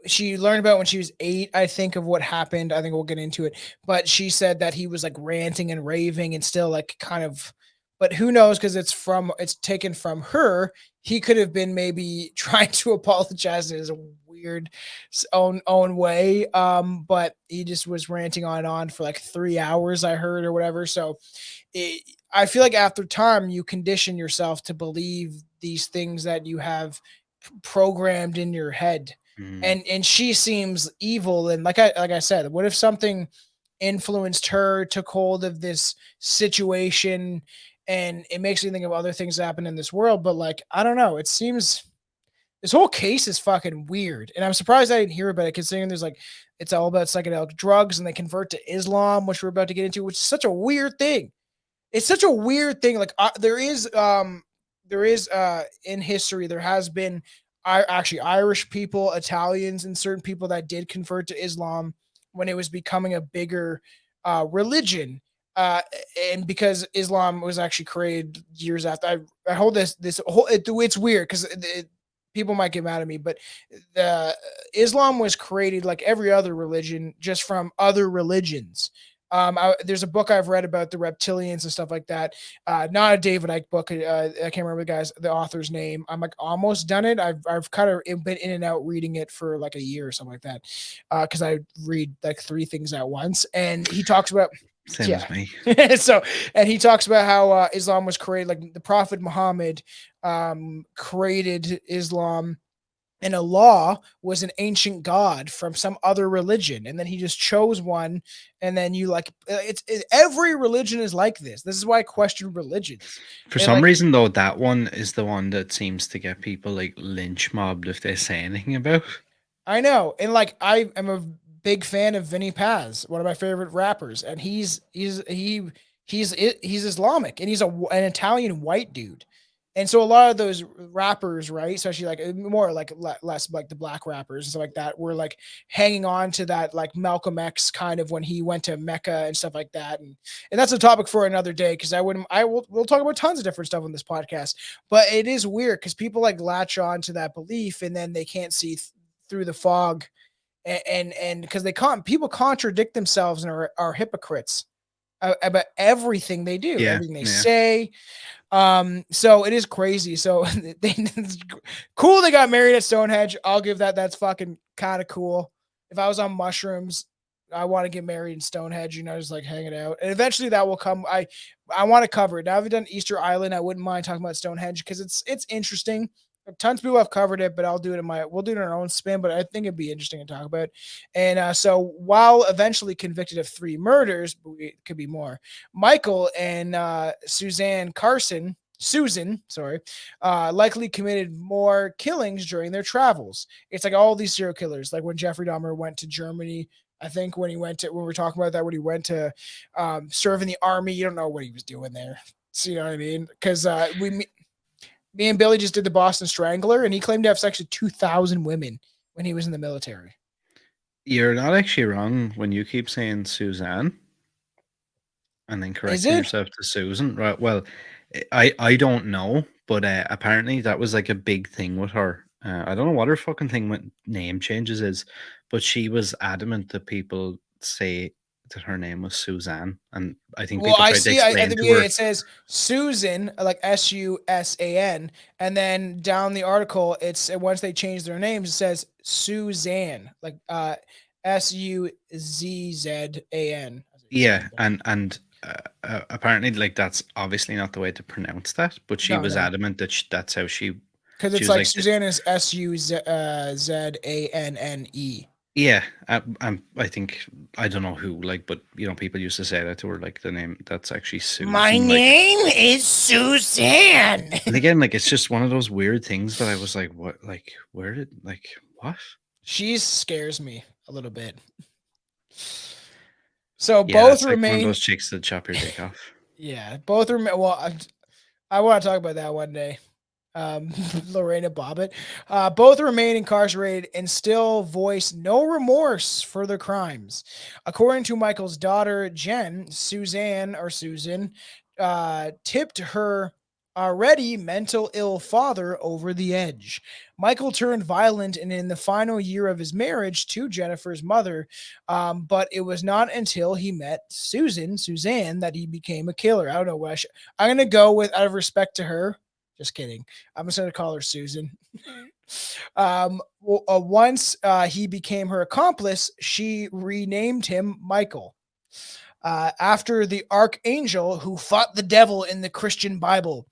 she learned about when she was 8, I think, of what happened. I think we'll get into it, but she said that he was like ranting and raving and still like kind of, but who knows, because it's taken from her. He could have been maybe trying to apologize in his weird own way, but he just was ranting on and on for like 3 hours, I heard, or whatever. So I feel like after time you condition yourself to believe these things that you have programmed in your head. And she seems evil, and like I said, what if something influenced her, took hold of this situation? And it makes me think of other things that happen in this world, but like, I don't know, it seems this whole case is fucking weird, and I'm surprised I didn't hear about it, considering there's like, it's all about psychedelic drugs and they convert to Islam, which we're about to get into, which is such a weird thing. It's such a weird thing. Like there is in history, there has been actually Irish people, Italians, and certain people that did convert to Islam when it was becoming a bigger religion. And because Islam was actually created years after, I hold this whole, it's weird because people might get mad at me, but the Islam was created like every other religion, just from other religions. There's a book I've read about the reptilians and stuff like that. Not a David Icke book. I can't remember the author's name. I'm like almost done it. I've kind of been in and out reading it for like a year or something like that. Cause I read like 3 things at once. And he talks about, Same Yeah. as me. So, and he talks about how Islam was created, like the Prophet Muhammad created Islam, and Allah was an ancient god from some other religion, and then he just chose one, and then you like every religion is like this. This is why I question religions. For And some like reason, though, that one is the one that seems to get people like lynch mobbed if they say anything about. I know, and like I am a big fan of Vinny Paz, one of my favorite rappers, and he's Islamic, and he's an Italian white dude, and so a lot of those rappers, right, especially like more like less like the black rappers and stuff like that, were like hanging on to that like Malcolm X kind of when he went to Mecca and stuff like that, and that's a topic for another day because we'll talk about tons of different stuff on this podcast, but it is weird because people like latch on to that belief and then they can't see through the fog, and because people contradict themselves and are hypocrites about everything they do, Yeah, everything they yeah. say. So it is crazy. So cool they got married at Stonehenge. I'll give that. That's fucking kind of cool. If I was on mushrooms, I want to get married in Stonehenge, just like hanging out. And eventually that will come. I want to cover it. Now I've done Easter Island. I wouldn't mind talking about Stonehenge because it's interesting. Tons of people have covered it, but we'll do it in our own spin, but I think it'd be interesting to talk about. And so while eventually convicted of 3 murders, but it could be more, Michael and Suzan, sorry, likely committed more killings during their travels. It's like all these serial killers, like when Jeffrey Dahmer went to Germany, I think when we're talking about that, when he went to serve in the army, you don't know what he was doing there. So you know what I mean? Because me and Billy just did the Boston Strangler, and he claimed to have sex with 2,000 women when he was in the military. You're not actually wrong when you keep saying Suzanne and then correcting yourself to Susan. Right. Well, I don't know, but apparently that was like a big thing with her. I don't know what her fucking thing with name changes is, but she was adamant that people say that her name was Suzanne, and I think people tried to explain at the to beginning her. it says Susan, like Susan, and then down the article, once they change their names, it says Suzanne, like Suzzan. Yeah, and apparently, like that's obviously not the way to pronounce that, but she was adamant that that's how she. Because it's like Suzanne is Suzanne. Yeah, I think I don't know who, like, but people used to say that to her, like the name that's actually Susan. My name is Suzanne. And again, like it's just one of those weird things that I was like, what, like, where did, like, what? She scares me a little bit. So yeah, both like remain. One of those chicks that chop your dick off. Yeah, both remain. Well, I want to talk about that one day. Lorena Bobbitt. Both remain incarcerated and still voice no remorse for their crimes. According to Michael's daughter, Jen, Susan, tipped her already mental ill father over the edge. Michael turned violent and in the final year of his marriage to Jennifer's mother, but it was not until he met Suzanne, that he became a killer. I don't know what I'm going to go with out of respect to her. Just kidding. I'm just going to call her Susan. Once he became her accomplice, she renamed him Michael. After the archangel who fought the devil in the Christian Bible.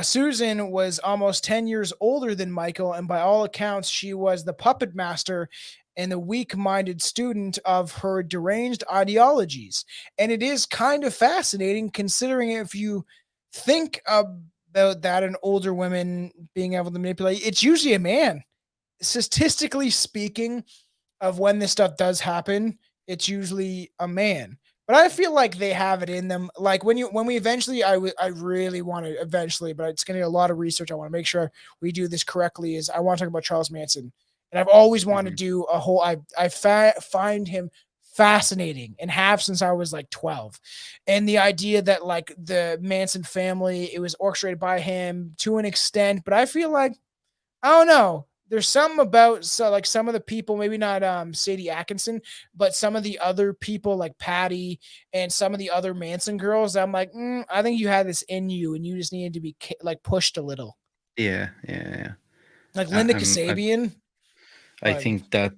Susan was almost 10 years older than Michael, and by all accounts, she was the puppet master and the weak-minded student of her deranged ideologies. And it is kind of fascinating considering if you think about that and older women being able to manipulate, it's usually a man. Statistically speaking, of when this stuff does happen, it's usually a man. But I feel like they have it in them. Like when we eventually, I really want to eventually, but it's going to be a lot of research. I want to make sure we do this correctly. Is I want to talk about Charles Manson, and I've always wanted to do a whole. I find him fascinating and have since I was like 12, and the idea that like the Manson family, it was orchestrated by him to an extent. But I feel like I don't know. There's something about like some of the people, maybe not Sadie Atkinson, but some of the other people like Patty and some of the other Manson girls. I'm like, I think you had this in you, and you just needed to be like pushed a little. Yeah. Like Linda Kasabian. I think that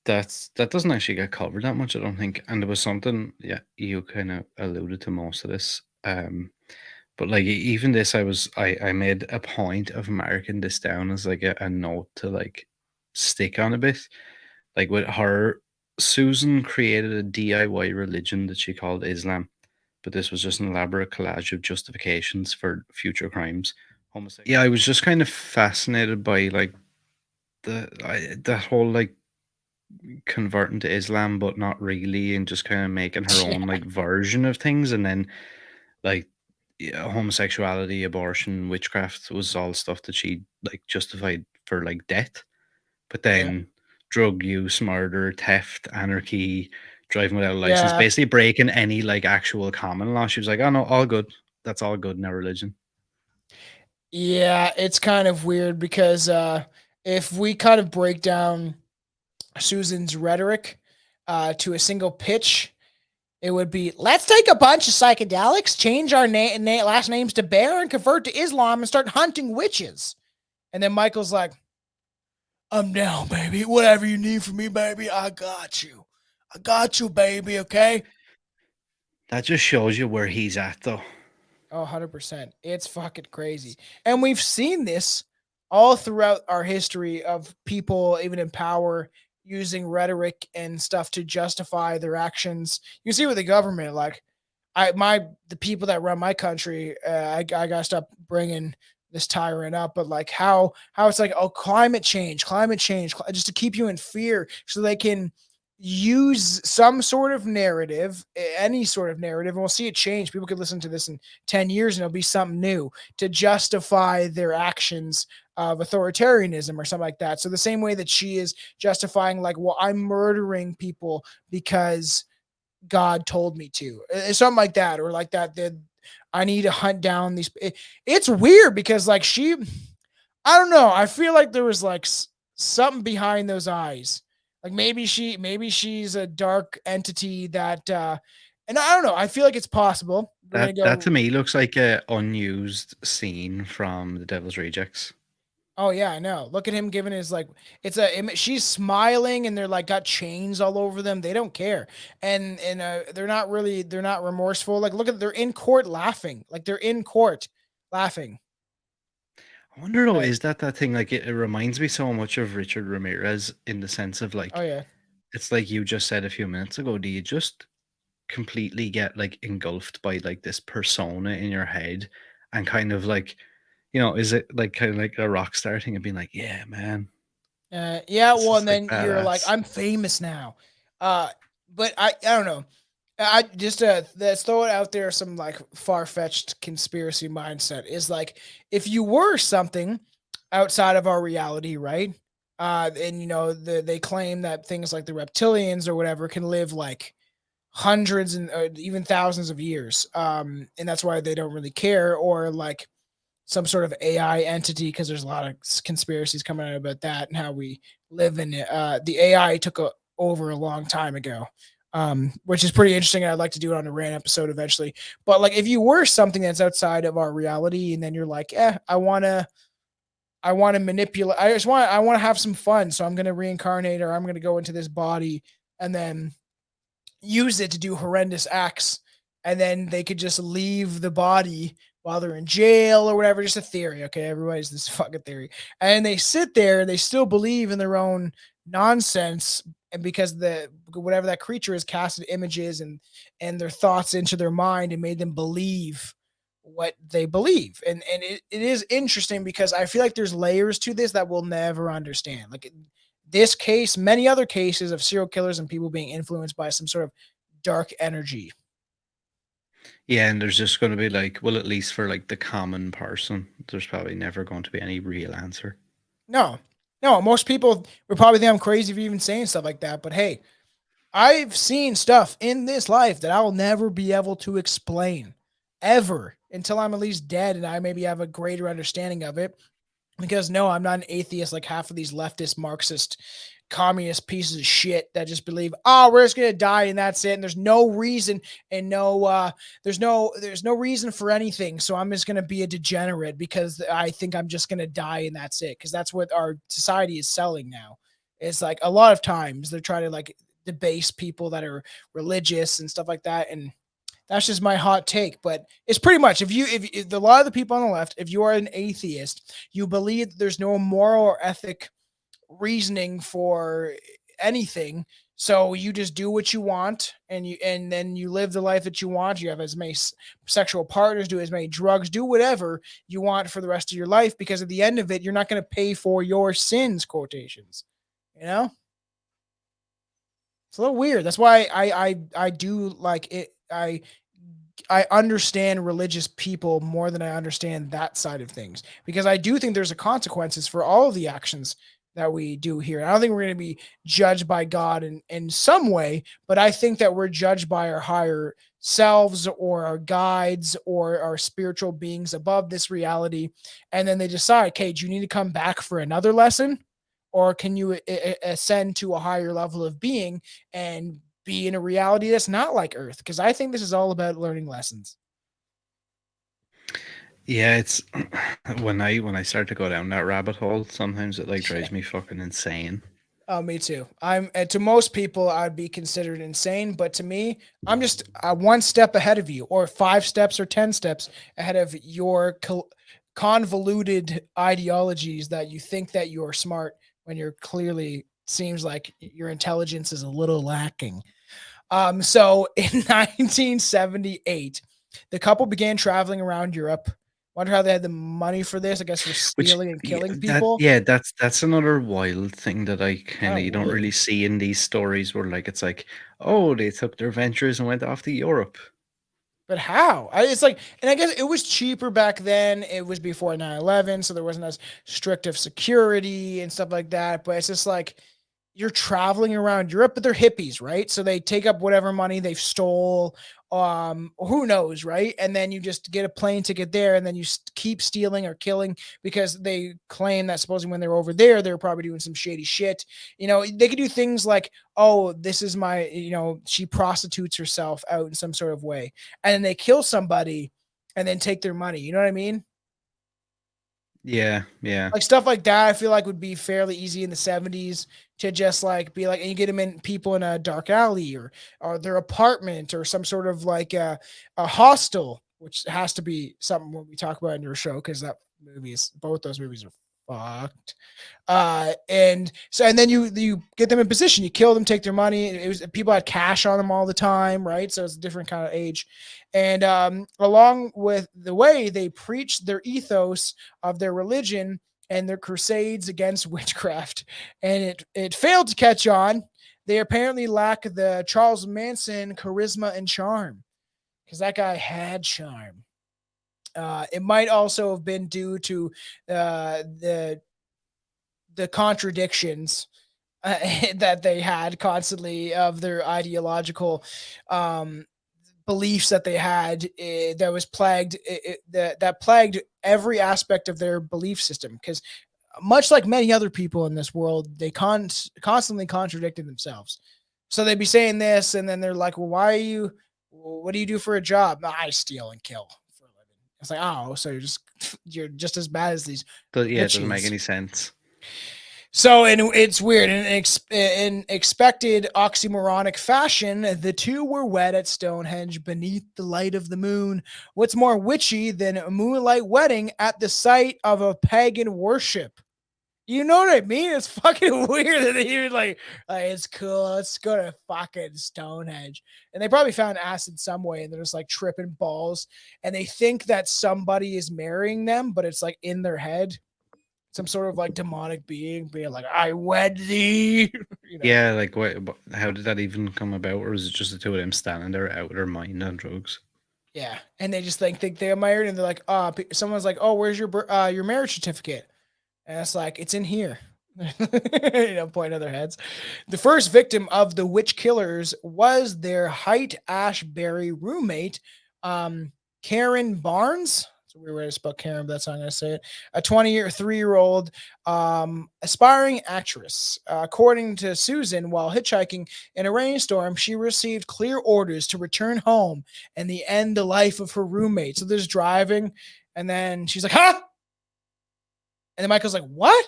that doesn't actually get covered that much, I don't think. And there was something, yeah, you kind of alluded to most of this. But like even this, I made a point of marking this down as like a note to like stick on a bit. Like with her, Susan created a DIY religion that she called Islam, but this was just an elaborate collage of justifications for future crimes. Yeah, I was just kind of fascinated by like that whole like converting to Islam, but not really, and just kind of making her own Yeah. like version of things, and then like yeah, homosexuality, abortion, witchcraft was all stuff that she like justified for like death, but Yeah. then drug use, murder, theft, anarchy, driving without a license, Yeah. basically breaking any like actual common law. She was like, "Oh no, all good. That's all good in our religion." Yeah, it's kind of weird because if we kind of break down Susan's rhetoric to a single pitch, it would be, let's take a bunch of psychedelics, change our last names to Bear, and convert to Islam and start hunting witches. And then Michael's like, I'm down, baby. Whatever you need from me, baby, I got you. I got you, baby, okay? That just shows you where he's at, though. Oh, 100%. It's fucking crazy. And we've seen this all throughout our history of people, even in power, using rhetoric and stuff to justify their actions. You see with the government, like the people that run my country, I gotta stop bringing this tyrant up, but like how it's like, oh, climate change, just to keep you in fear, so they can use some sort of narrative, any sort of narrative, and we'll see it change. People could listen to this in 10 years and it'll be something new to justify their actions of authoritarianism or something like that. So the same way that she is justifying, like, well, I'm murdering people because God told me to, something like that, or like that. I need to hunt down these. It's weird because, like, I don't know. I feel like there was like something behind those eyes. Like maybe she's a dark entity that, and I don't know. I feel like it's possible. We're gonna That go. to me looks like a unused scene from The Devil's Rejects. Oh yeah, I know. Look at him giving his, like, it's a she's smiling and they're like got chains all over them. They don't care. And they're not remorseful. Like look at, they're in court laughing. Like they're in court laughing. I wonder though, Right. is that thing like it reminds me so much of Richard Ramirez in the sense of Oh like yeah. it's like you just said a few minutes ago. Do you just completely get like engulfed by like this persona in your head and kind of like, is it like kind of like a rock star thing and being like, yeah, man, Yeah, this well, is and like then you're like, badass. I'm famous now. But I don't know. I just let's throw it out there. Some like far fetched conspiracy mindset is like, if you were something outside of our reality, right? And they claim that things like the reptilians or whatever can live like hundreds and even thousands of years. And that's why they don't really care, or like some sort of AI entity, because there's a lot of conspiracies coming out about that and how we live in it. The AI took over a long time ago, which is pretty interesting. And I'd like to do it on a rant episode eventually. But like, if you were something that's outside of our reality, and then you're like, I want to manipulate. I want to have some fun. So I'm going to reincarnate, or I'm going to go into this body and then use it to do horrendous acts, and then they could just leave the body while they're in jail or whatever. Just a theory, okay? Everybody's this fucking theory, and they sit there and they still believe in their own nonsense, and because the whatever that creature has casted images and their thoughts into their mind and made them believe what they believe. And it is interesting because I feel like there's layers to this that we'll never understand. Like this case, many other cases of serial killers and people being influenced by some sort of dark energy. Yeah, and there's just going to be like, well, at least for like the common person, there's probably never going to be any real answer. No, no, most people would probably think I'm crazy for even saying stuff like that. But hey, I've seen stuff in this life that I will never be able to explain ever until I'm at least dead and I maybe have a greater understanding of it. Because no, I'm not an atheist like half of these leftist, Marxist, communist pieces of shit that just believe, oh, we're just gonna die and that's it. And there's no reason and there's no reason for anything. So I'm just gonna be a degenerate because I think I'm just gonna die and that's it. Because that's what our society is selling now. It's like a lot of times they're trying to like debase people that are religious and stuff like that. And that's just my hot take, but it's pretty much if a lot of the people on the left, if you are an atheist, you believe that there's no moral or ethic reasoning for anything. So you just do what you want, and then you live the life that you want. You have as many sexual partners, do as many drugs, do whatever you want for the rest of your life, because at the end of it, you're not going to pay for your sins. Quotations, you know. It's a little weird. That's why I do like it. I understand religious people more than I understand that side of things, because I do think there's a consequences for all of the actions that we do here. I don't think we're going to be judged by God in some way, but I think that we're judged by our higher selves or our guides or our spiritual beings above this reality. And then they decide, okay, do you need to come back for another lesson? Or can you ascend to a higher level of being and be in a reality that's not like Earth? Because I think this is all about learning lessons. Yeah, it's when I start to go down that rabbit hole, sometimes it like drives me fucking insane. Oh, me too. I'm to most people, I'd be considered insane, but to me, I'm just one step ahead of you, or 5 steps or 10 steps ahead of your convoluted ideologies that you think that you're smart when you're clearly seems like your intelligence is a little lacking. So in 1978, the couple began traveling around Europe. Wonder how they had the money for this. I guess for Which stealing and yeah, killing that people. yeah, that's another wild thing that I kind Oh, of you don't weird. really see in these stories where like it's like, oh, they took their ventures and went off to Europe. But how? It's like, and I guess it was cheaper back then. It was before 9/11, so there wasn't as strict of security and stuff like that. But it's just like you're traveling around Europe, but they're hippies, right? So they take up whatever money they've stole, who knows, right? And then you just get a plane ticket there, and then you keep stealing or killing because they claim that supposedly when they're over there, they're probably doing some shady shit. You know, they could do things like, oh, this is my, she prostitutes herself out in some sort of way, and then they kill somebody and then take their money. You know what I mean? Yeah, yeah. Like stuff like that, I feel like would be fairly easy in the 70s to just like be like, and you get them in people in a dark alley or their apartment or some sort of like a hostel, which has to be something when we talk about in your show, because both those movies are fucked. And then you get them in position, you kill them, take their money. It was people had cash on them all the time, right? So it's a different kind of age. And along with the way they preached their ethos of their religion and their crusades against witchcraft, and it failed to catch on. They apparently lack the Charles Manson charisma and charm, because that guy had charm. It might also have been due to the contradictions that they had constantly of their ideological beliefs that they had, that was plagued that plagued every aspect of their belief system, because much like many other people in this world, they constantly contradicted themselves. So they'd be saying this, and then they're like, well, what do you do for a job? I steal and kill for a living. It's like, oh, so you're just as bad as these Yeah, it doesn't make witches. any sense. So, and it's weird. In expected oxymoronic fashion, the two were wed at Stonehenge beneath the light of the moon. What's more witchy than a moonlight wedding at the site of a pagan worship? You know what I mean? It's fucking weird that they even like it's cool. Let's go to fucking Stonehenge. And they probably found acid some way, and they're just like tripping balls. And they think that somebody is marrying them, but it's like in their head. Some sort of like demonic being being like, I wed thee. Yeah, like how did that even come about? Or was it just the two of them standing there out of their mind on drugs? Yeah. And they just think they're married, and they're like, someone's like, oh, where's your marriage certificate? And it's like, it's in here. Point at their heads. The first victim of the witch killers was their Height Ashbury roommate, Karen Barnes. It's a weird way to spell Karen, but that's how I'm going to say it. A 23-year-old aspiring actress. According to Suzan, while hitchhiking in a rainstorm, she received clear orders to return home and end the life of her roommate. So there's driving, and then she's like, huh? And then Michael's like, what?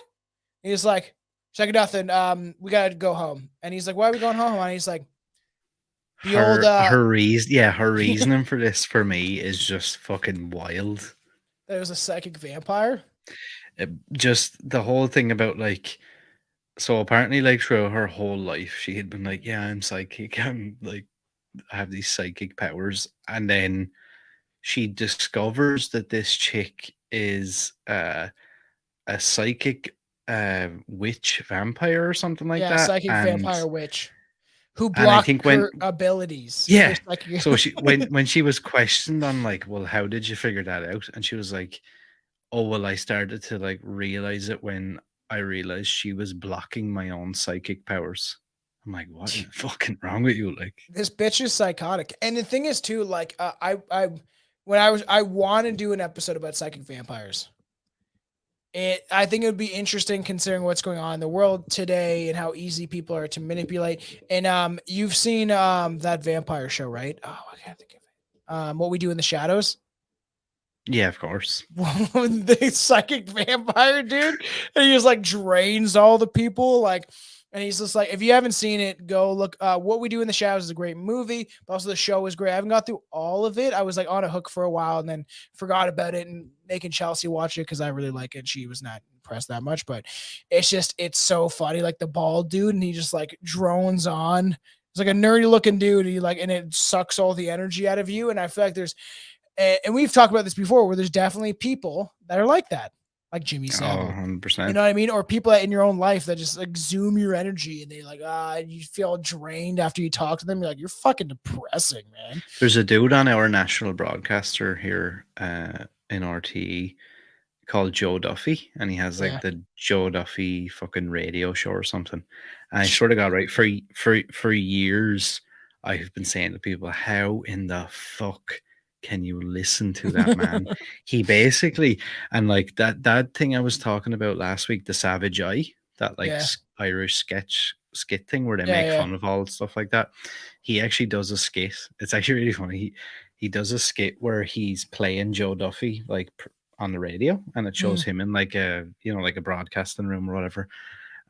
He's like, She's like, nothing. We gotta go home. And he's like, why are we going home? And he's like, the old Her reason, yeah, her reasoning for this for me is just fucking wild. there was a psychic vampire. Just the whole thing about like, so apparently like throughout her whole life she had been like, yeah, I'm psychic, I'm like, I have these psychic powers, and then she discovers that this chick is a psychic witch vampire or something like Yeah, that, psychic vampire witch who and I blocked think her when, abilities. Her yeah, psychic- so she when she was questioned on like, well, how did you figure that out, and she was like, oh, well, I started to like realize it when I realized she was blocking my own psychic powers. I'm like, what is fucking wrong with you? Like, This bitch is psychotic. And the thing is too, like I want to do an episode about psychic vampires. I think it would be interesting considering what's going on in the world today and how easy people are to manipulate. And you've seen that vampire show, right? Oh, I can't think of it. What We Do in the Shadows. yeah, of course. The psychic vampire dude, and he just like drains all the people, like, and he's just like, if you haven't seen it, go look. What We Do in the Shadows is a great movie, but also the show is great. I haven't got through all of it. I was like on a hook for a while and then forgot about it, and making Chelsea watch it because I really like it. She was not impressed that much, but it's so funny. Like the bald dude, and he just like drones on. It's like a nerdy looking dude. He like, and it sucks all the energy out of you. And I feel like there's, and we've talked about this before, where there's definitely people that are like that, like Jimmy Oh, Savile. 100%. You know what I mean? Or people that in your own life that just exhume your energy, and they like, you feel drained after you talk to them. You're like, you're fucking depressing, man. There's a dude on our national broadcaster here in RTE called Joe Duffy, and he has Yeah. like the Joe Duffy fucking radio show or something. And I sort of got right for years. I've been saying to people, how in the fuck can you listen to that man? He basically, and like that thing I was talking about last week, the Savage Eye, that like Yeah. Irish skit thing where they Yeah, make yeah. fun of all stuff like that. He actually does a skit. It's actually really funny. He does a skit where he's playing Joe Duffy like on the radio, and it shows him in like a, you know, like a broadcasting room or whatever,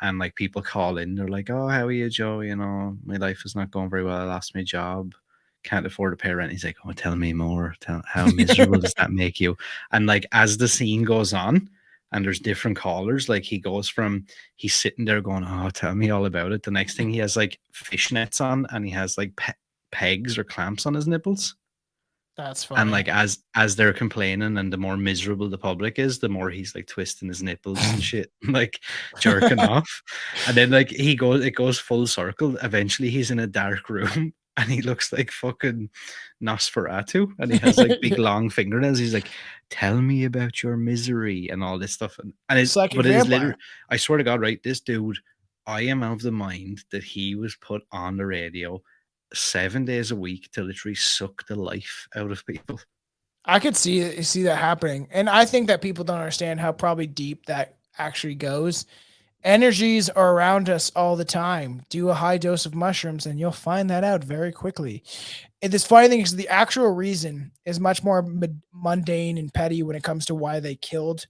and like people call in, they're like, oh, how are you, Joe? You know, my life is not going very well, I lost my job, can't afford to pay rent. He's like, oh, tell me more, how miserable does that make you? And like as the scene goes on and there's different callers, like he goes from, he's sitting there going, oh, tell me all about it, the next thing he has like fishnets on, and he has like pegs or clamps on his nipples. That's funny. And like as they're complaining, and the more miserable the public is, the more he's like twisting his nipples and shit, like jerking off. And then like it goes full circle. Eventually he's in a dark room and he looks like fucking Nosferatu, and he has like big long fingernails. He's like, tell me about your misery and all this stuff. And it's, Psychic but it is vampire. literally, I swear to God, right? This dude, I am of the mind that he was put on the radio 7 days a week to literally suck the life out of people. I could see that happening, and I think that people don't understand how probably deep that actually goes. Energies are around us all the time. Do a high dose of mushrooms, and you'll find that out very quickly. And this funny thing is, the actual reason is much more mundane and petty when it comes to why they killed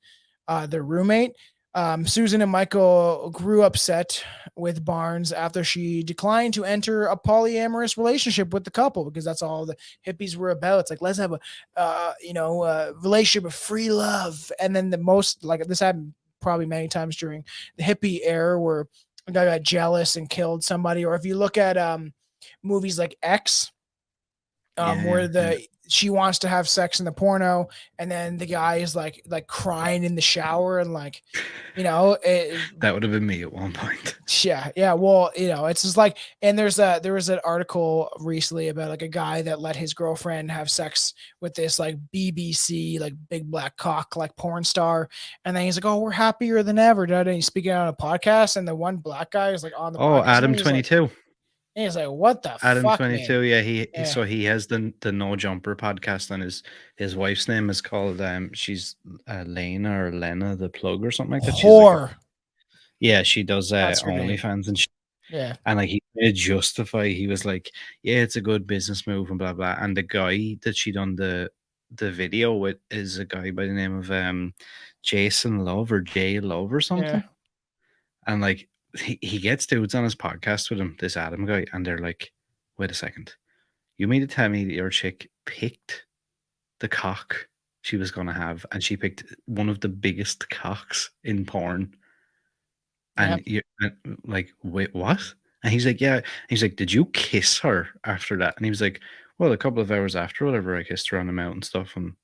their roommate. Suzan and Michael grew upset with Barnes after she declined to enter a polyamorous relationship with the couple, because that's all the hippies were about. It's like, let's have a relationship of free love. And then the most, like, this happened probably many times during the hippie era, where a guy got jealous and killed somebody. Or if you look at movies like X, where she wants to have sex in the porno, and then the guy is like crying in the shower, and like, that would have been me at one point. yeah. Well, it's just like, and there was an article recently about like a guy that let his girlfriend have sex with this like BBC, like big black cock, like porn star. And then he's like, oh, we're happier than ever. And he's speaking on a podcast, and the one black guy is like on the podcast. Adam 22. And he's like, what the Adam fuck, 22, man? yeah. So he has the No Jumper podcast, and his wife's name is called she's Lena or Lena the Plug or something like that. Whore. Yeah, she does That's her name. OnlyFans and shit. Yeah. And like he made justify, he was like, yeah, it's a good business move and blah blah. And the guy that she done the video with is a guy by the name of Jason Love or Jay Love or something. Yeah. And like he gets dudes on his podcast with him, this Adam guy, and they're like, wait a second. You mean to tell me that your chick picked the cock she was going to have, and she picked one of the biggest cocks in porn? And you like, wait, what? And he's like, yeah. And he's like, did you kiss her after that? And he was like, well, a couple of hours after, whatever, I kissed her on the mouth and stuff. And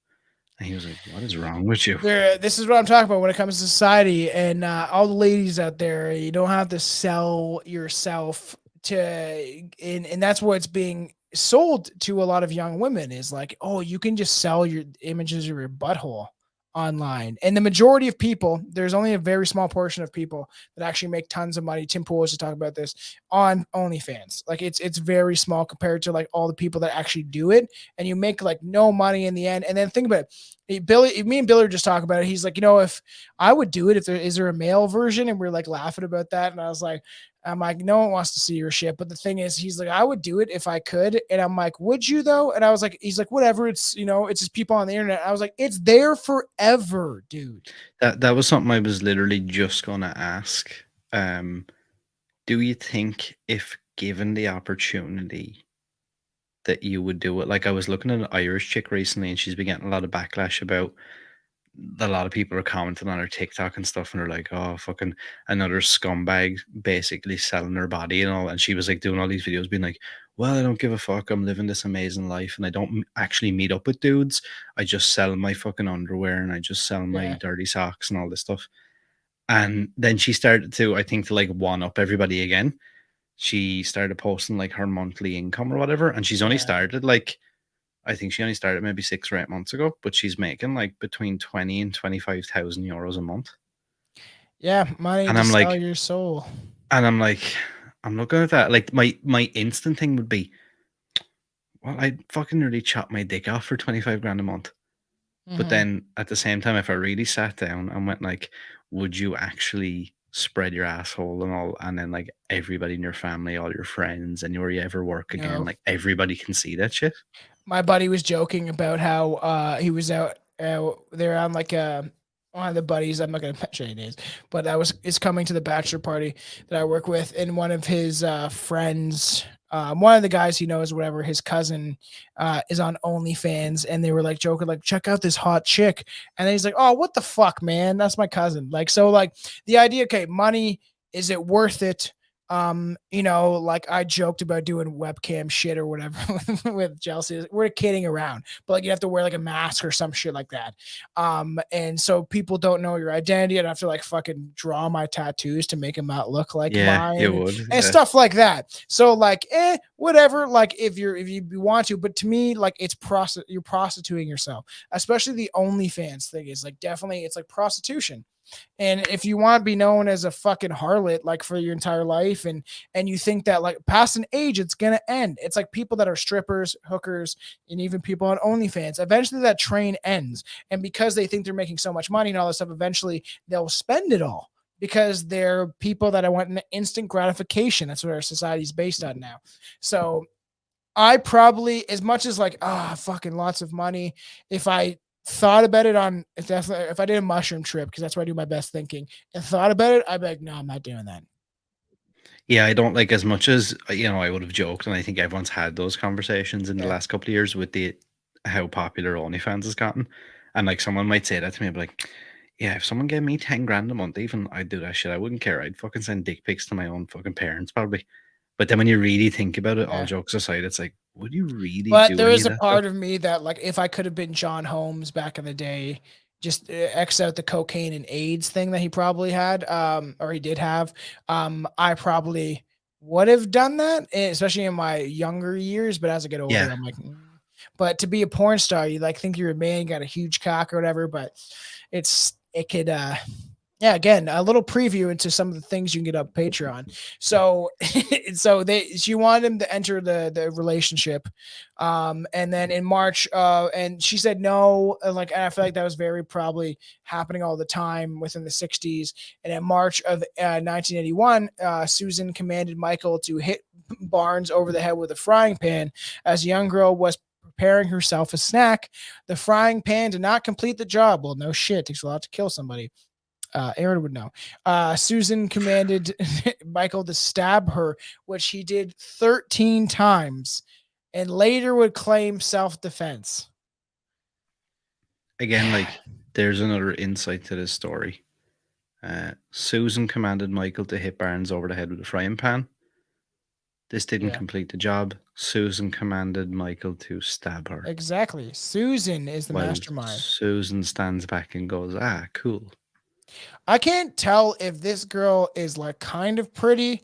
he was like, what is wrong with you? This is what I'm talking about when it comes to society and all the ladies out there. You don't have to sell yourself to, and that's what's being sold to a lot of young women is like, oh, you can just sell your images of your butthole online. And the majority of people, there's only a very small portion of people that actually make tons of money. Tim Pool was to talk about this on OnlyFans. Like it's very small compared to like all the people that actually do it, and you make like no money in the end. And then think about it. Me and Billy were just talking about it. He's like, if I would do it, if there is there a male version, and we're like laughing about that. And I was like, I'm like, no one wants to see your shit. But the thing is, he's like, I would do it if I could. And I'm like, would you though? And I was like, he's like, whatever. It's, it's just people on the internet. I was like, it's there forever, dude. That was something I was literally just going to ask. Do you think if given the opportunity that you would do it? Like I was looking at an Irish chick recently, and she's been getting a lot of backlash about a lot of people are commenting on her TikTok and stuff, and they're like, "Oh, fucking another scumbag, basically selling her body and all." And she was like doing all these videos, being like, "Well, I don't give a fuck. I'm living this amazing life, and I don't actually meet up with dudes. I just sell my fucking underwear, and I just sell my dirty socks and all this stuff." And then she started to, I think, to like one up everybody again. She started posting like her monthly income or whatever, and she's only started like, I think she only started maybe 6 or 8 months ago, but she's making like between 20 and 25,000 euros a month. Yeah, money And to I'm sell like, your soul. and I'm like, I'm looking at that. Like my instant thing would be, well, I'd fucking nearly chop my dick off for 25 grand a month. But then at the same time, if I really sat down and went like, would you actually spread your asshole and all, and then like everybody in your family, all your friends, and where you ever work again, like everybody can see that shit? My buddy was joking about how he was out there on like one of the buddies, I'm not gonna mention any names, but is coming to the bachelor party that I work with, and one of his friends, one of the guys he knows, whatever, his cousin is on OnlyFans, and they were like joking, like, check out this hot chick. And then he's like, oh, what the fuck, man? That's my cousin. Like, so like the idea, okay, money, is it worth it? Like I joked about doing webcam shit or whatever with Chelsea. We're kidding around, but like you have to wear like a mask or some shit like that. And so people don't know your identity. I'd have to like fucking draw my tattoos to make them not look like mine. You would, and stuff like that. So like, whatever. Like if you want to, but to me, like you're prostituting yourself. Especially the OnlyFans thing is like definitely it's like prostitution. And if you want to be known as a fucking harlot like for your entire life, and you think that like past an age it's gonna end, it's like people that are strippers, hookers, and even people on OnlyFans, eventually that train ends, and because they think they're making so much money and all this stuff, eventually they'll spend it all because they're people that want an instant gratification. That's what our society is based on now. So I probably, as much as like fucking lots of money, if I thought about it if I did a mushroom trip, because that's where I do my best thinking, and thought about it, I'd be like, no, I'm not doing that. Yeah, I don't like, as much as, I would have joked, and I think everyone's had those conversations in the last couple of years with how popular OnlyFans has gotten. And like someone might say that to me, I'd be like, yeah, if someone gave me 10 grand a month, even I'd do that shit. I wouldn't care. I'd fucking send dick pics to my own fucking parents probably. But then when you really think about it, all jokes aside, it's like, would you really? But there is a part of me that, like, if I could have been John Holmes back in the day, just X out the cocaine and AIDS thing that he probably had, or he did have, I probably would have done that, especially in my younger years. But as I get older, I'm like, but to be a porn star, you like think you're a man, got a huge cock or whatever, but it could again, a little preview into some of the things you can get up Patreon. So she wanted him to enter the relationship, and then in March, and she said no, and I feel like that was very probably happening all the time within the 60s. And in March of 1981, Suzan commanded Michael to hit Barnes over the head with a frying pan as a young girl was preparing herself a snack. The frying pan did not complete the job. Well, no shit, it takes a lot to kill somebody. Aaron would know. Suzan commanded Michael to stab her, which he did 13 times, and later would claim self-defense. Again, like there's another insight to this story. Susan commanded Michael to hit Barnes over the head with a frying pan. This didn't complete the job. Susan commanded Michael to stab her. Exactly. Susan is the mastermind. Susan stands back and goes, "Ah, cool." I can't tell if this girl is like kind of pretty.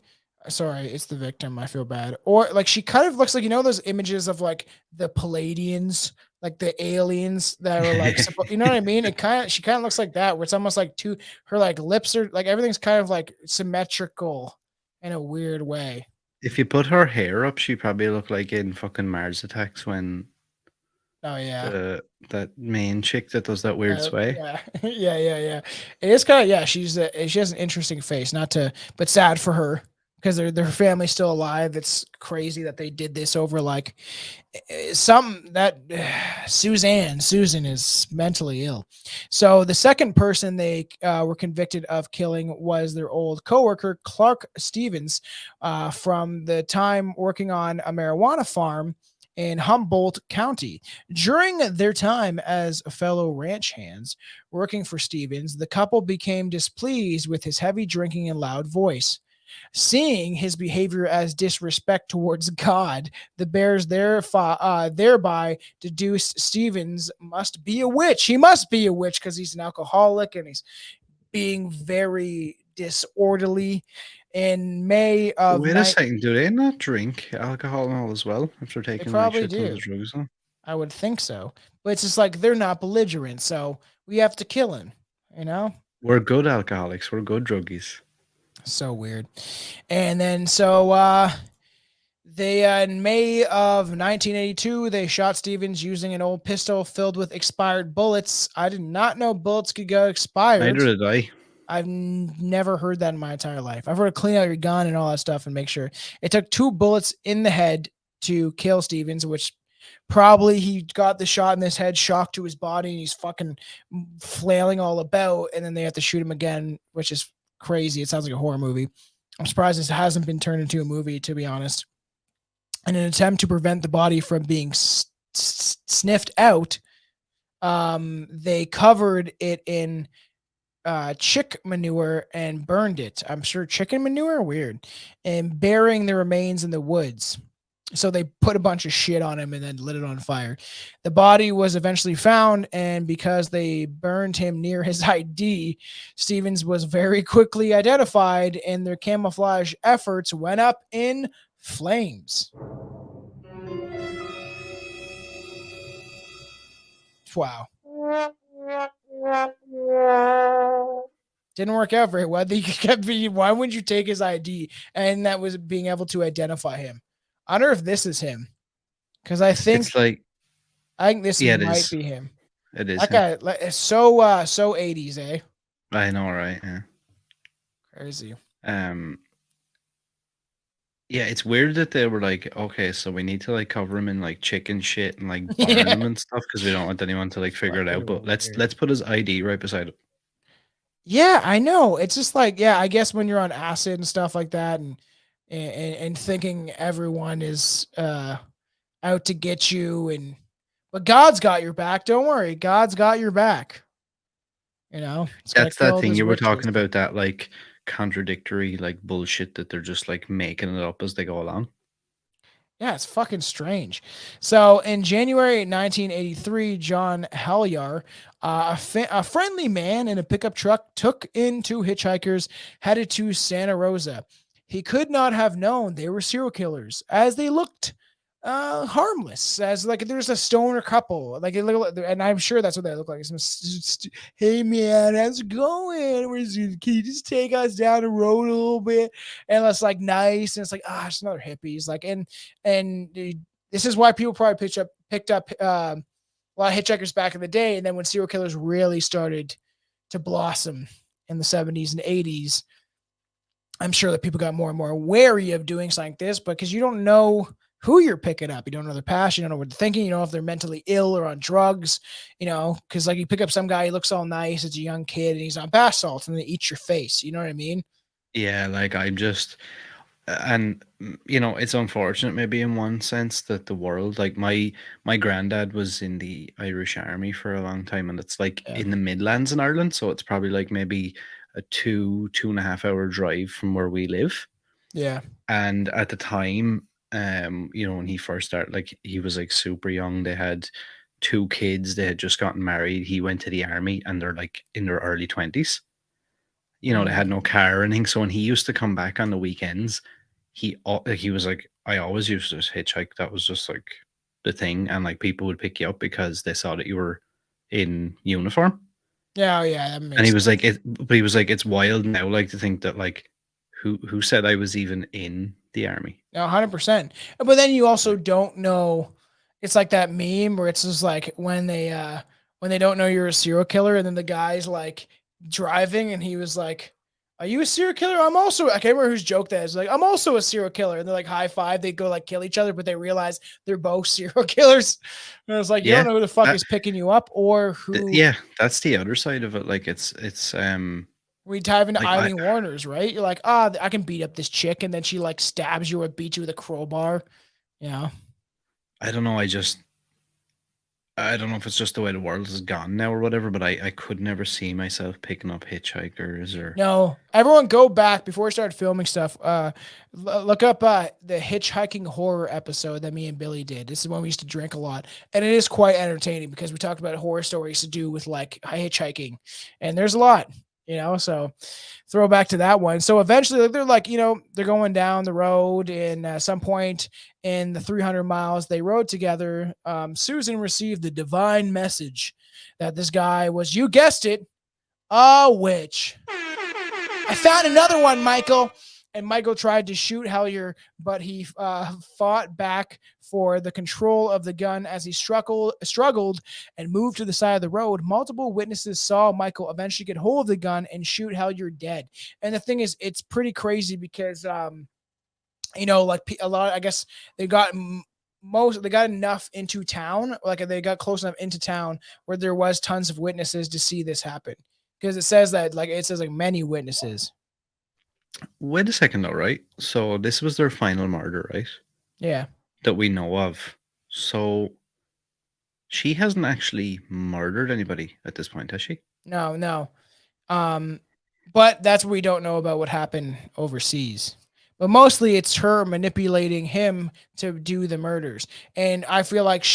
Sorry, it's the victim. I feel bad. Or like she kind of looks like, you know, those images of like the Palladians, like the aliens that are like, you know what I mean? She kind of looks like that, where it's almost like her like lips are like everything's kind of like symmetrical in a weird way. If you put her hair up, she probably look like in fucking Mars Attacks when that main chick that does that weird sway. Yeah. It is kind of, yeah, she has an interesting face, but sad for her because their family's still alive. It's crazy that they did this over like Susan is mentally ill. So the second person they were convicted of killing was their old coworker, Clark Stevens, from the time working on a marijuana farm in Humboldt County. During their time as fellow ranch hands working for Stevens, the couple became displeased with his heavy drinking and loud voice. Seeing his behavior as disrespect towards God, the Bears thereby deduced Stevens must be a witch. He must be a witch because he's an alcoholic and he's being very disorderly. In May of Wait a second, do they not drink alcohol and all as well after taking like shit tons of drugs? I would think so, but it's just like they're not belligerent, so we have to kill him. You know, we're good alcoholics, we're good druggies. So weird. And then they in May of 1982 they shot Stevens using an old pistol filled with expired bullets. I did not know bullets could go expired. Neither did I. I've never heard that in my entire life. I've heard of clean out your gun and all that stuff and make sure. It took 2 bullets in the head to kill Stevens, which probably he got the shot in his head, shock to his body, and he's fucking flailing all about, and then they have to shoot him again, which is crazy. It sounds like a horror movie. I'm surprised this hasn't been turned into a movie, to be honest. In an attempt to prevent the body from being sniffed out, they covered it in chick manure and burned it. I'm sure chicken manure, weird, and burying the remains in the woods. So they put a bunch of shit on him and then lit it on fire. The body was eventually found, and because they burned him near his ID, Stevens was very quickly identified, and their camouflage efforts went up in flames. Wow. Didn't work out very well. Why wouldn't you take his ID? And that was being able to identify him. I wonder if this is him, because I think it's like, I think this might be him. It is. Okay, it's so 80s, eh? I know, right? Yeah. Crazy. Yeah, it's weird that they were like, okay, so we need to like cover him in like chicken shit and like burn him and stuff because we don't want anyone to like figure it out. But let's put his ID right beside him. Yeah, I know. It's just like, yeah, I guess when you're on acid and stuff like that, and thinking everyone is out to get you, but God's got your back. Don't worry, God's got your back. You know, that's that thing you were talking about, that like contradictory like bullshit that they're just like making it up as they go along. Yeah, it's fucking strange. So in January 1983, John Helyar, a friendly man in a pickup truck, took in 2 hitchhikers headed to Santa Rosa. He could not have known they were serial killers, as they looked harmless, as like there's a stoner couple, like it look, and I'm sure that's what they look like. Hey man, how's it going? Can you just take us down the road a little bit? And it's like nice, and it's like it's another hippies, like and this is why people probably picked up a lot of hitchhikers back in the day, and then when serial killers really started to blossom in the 70s and 80s, I'm sure that people got more and more wary of doing something like this, because you don't know who you're picking up. You don't know their past. You don't know what they're thinking. You don't know if they're mentally ill or on drugs, because like you pick up some guy, he looks all nice. It's a young kid and he's on bath salts and they eat your face. You know what I mean? Yeah, like I'm just, and it's unfortunate maybe in one sense that the world, like my granddad was in the Irish Army for a long time, and it's like Yeah. in the Midlands in Ireland, so it's probably like maybe a 2.5 hour drive from where we live. Yeah. And at the time, when he first started, like he was like super young. They had 2 kids. They had just gotten married. He went to the army, and they're like in their early 20s. They had no car or anything. So when he used to come back on the weekends, he was like, I always used to just hitchhike. That was just like the thing, and like people would pick you up because they saw that you were in uniform. Yeah, oh, yeah, that makes And he was sense. like, but he was like, it's wild now, like to think that like, who said I was even in the army? No, 100%. But then you also don't know. It's like that meme where it's just like when they don't know you're a serial killer, and then the guy's like driving, and he was like, "Are you a serial killer? I'm also." I can't remember whose joke that is. Like, I'm also a serial killer, and they're like high five. They go like kill each other, but they realize they're both serial killers. And it's like you Yeah, don't know who the fuck that, is picking you up or who. yeah, that's the other side of it. Like it's We dive into like Eileen Warner's, right? You're like, I can beat up this chick, and then she like stabs you or beats you with a crowbar. I don't know. I don't know if it's just the way the world has gone now or whatever, but I could never see myself picking up hitchhikers or. No, everyone go back before we started filming stuff. Look up the hitchhiking horror episode that me and Billy did. This is when we used to drink a lot, and it is quite entertaining because we talked about horror stories to do with like hitchhiking, and there's a lot, So throw back to that one. So eventually, they're like, they're going down the road, and at some point in the 300 miles they rode together, Suzan received the divine message that this guy was, you guessed it, a witch. I found another one, Michael. And Michael tried to shoot Hellier, but he fought back for the control of the gun as he struggled and moved to the side of the road. Multiple witnesses saw Michael eventually get hold of the gun and shoot Hellier dead. And the thing is, it's pretty crazy because, like a lot, I guess they got enough into town, like they got close enough into town where there was tons of witnesses to see this happen. Because it says many witnesses. Wait a second though, right? So this was their final murder, right? Yeah. That we know of. So she hasn't actually murdered anybody at this point, has she? No. But that's what we don't know about what happened overseas. But mostly it's her manipulating him to do the murders. And I feel like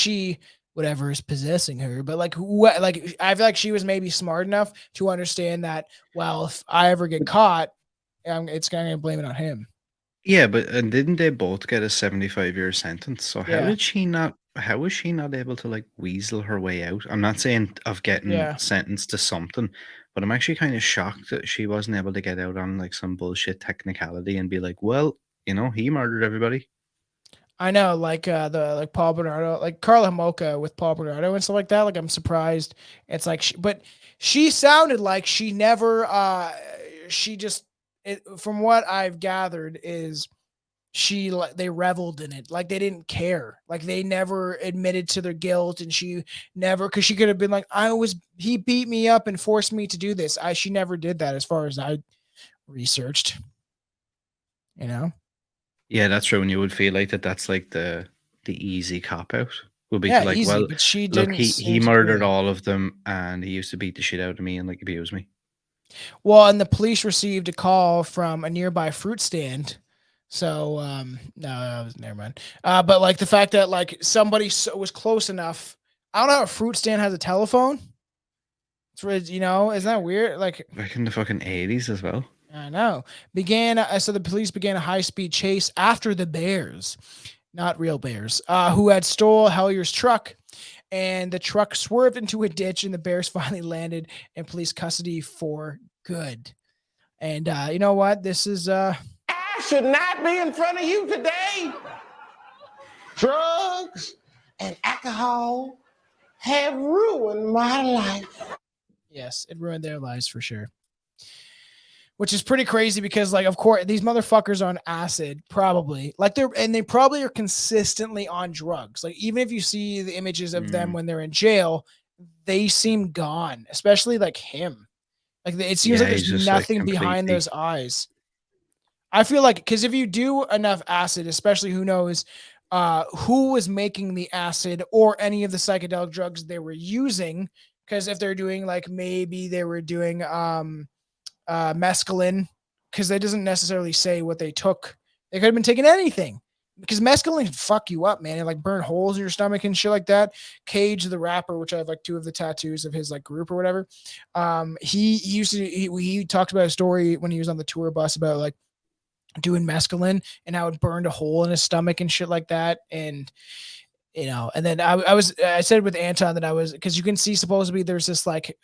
whatever is possessing her, but I feel like she was maybe smart enough to understand that, well, if I ever get caught, it's going to blame it on him. Yeah, but and didn't they both get a 75-year sentence? So how was she not able to like weasel her way out? I'm not saying of getting sentenced to something, but I'm actually kind of shocked that she wasn't able to get out on like some bullshit technicality and be like, well, he murdered everybody. I know, like Paul Bernardo, like Carla Homolka with Paul Bernardo and stuff like that. Like I'm surprised. It's like, but she sounded like she never. From what I've gathered, is they reveled in it. Like they didn't care. Like they never admitted to their guilt, and she never, because she could have been like, he beat me up and forced me to do this. She never did that, as far as I researched. Yeah, that's true. And you would feel like that's like the easy cop out would be easy, well, but she didn't. Look, he murdered all of them, and he used to beat the shit out of me and like abuse me. Well, and the police received a call from a nearby fruit stand. So no, never mind. But like the fact that like somebody was close enough. I don't know if a fruit stand has a telephone. It's isn't that weird? Like back in the fucking 80s as well. I know. So the police began a high-speed chase after the bears, not real bears, who had stole Hellier's truck, and the truck swerved into a ditch, and the bears finally landed in police custody for good. And you know what? This is I should not be in front of you today. Drugs and alcohol have ruined my life. Yes, it ruined their lives for sure. which is pretty crazy because, like, of course, these motherfuckers are on acid, probably. Like, they probably are consistently on drugs. Like, even if you see the images of them when they're in jail, they seem gone, especially like him. Like, it seems like Yeah, he's there's just like nothing behind completely. those eyes. I feel like, because if you do enough acid, especially who knows who was making the acid or any of the psychedelic drugs they were using, because if they're doing, like, maybe they were doing mescaline, because they doesn't necessarily say what they took. They could have been taking anything, because mescaline can fuck you up, man, and like burn holes in your stomach and shit like that. Cage the rapper, which I have like 2 of the tattoos of his like group or whatever. He talked about a story when he was on the tour bus about like doing mescaline and how it burned a hole in his stomach and shit like that. And and then I said with Anton that I was, because you can see supposedly there's this like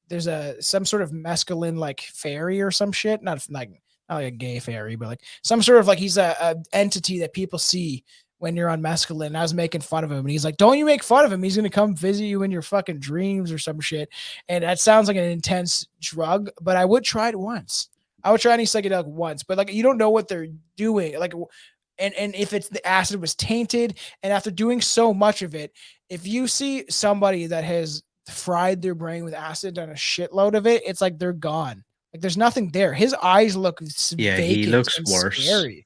there's some sort of mescaline like fairy or some shit, not like a gay fairy, but like some sort of like, he's a entity that people see when you're on mescaline. And I was making fun of him, and he's like, don't you make fun of him, he's gonna come visit you in your fucking dreams or some shit. And that sounds like an intense drug, but I would try it once. I would try any psychedelic once, but like, you don't know what they're doing. Like, and if it's the acid was tainted, and after doing so much of it, if you see somebody that has fried their brain with acid, done a shitload of it, it's like they're gone. Like, there's nothing there. His eyes look vacant he looks and worse. scary.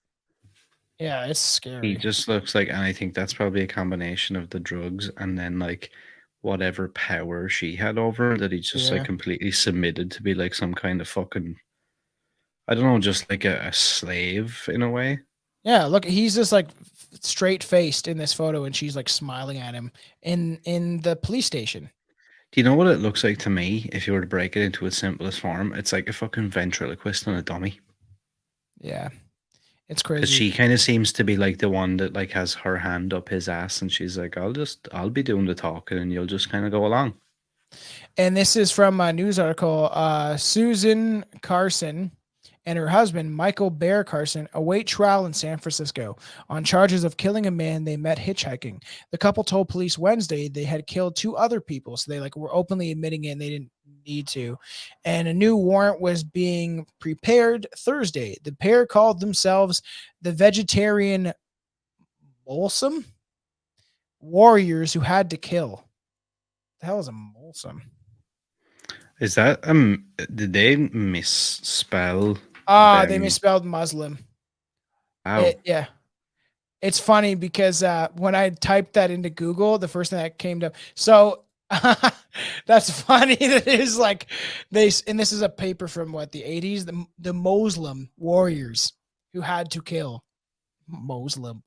Yeah, it's scary. He just looks like, and I think that's probably a combination of the drugs and then like whatever power she had over him, that he just like completely submitted to be like some kind of fucking, I don't know, just like a slave in a way. Yeah, look, he's just like straight faced in this photo, and she's like smiling at him in the police station. Do you know what it looks like to me? If you were to break it into its simplest form, it's like a fucking ventriloquist on a dummy. Yeah, it's Because crazy. she kind of seems to be like the one that like has her hand up his ass, and she's like, I'll be doing the talking, and you'll just kind of go along. And this is from a news article. Suzan Carson and her husband, Michael Bear Carson, await trial in San Francisco on charges of killing a man they met hitchhiking. The couple told police Wednesday they had killed 2 other people, so they like were openly admitting it and they didn't need to. And a new warrant was being prepared Thursday. The pair called themselves the Vegetarian Molsum Warriors Who Had to Kill. The hell is a Molsum? Is that did they misspell? They misspelled Muslim. Wow. Yeah. It's funny because when I typed that into Google, the first thing that came up. So that's funny. That is like and this is a paper from what, the 80s, the Muslim warriors who had to kill. Muslim.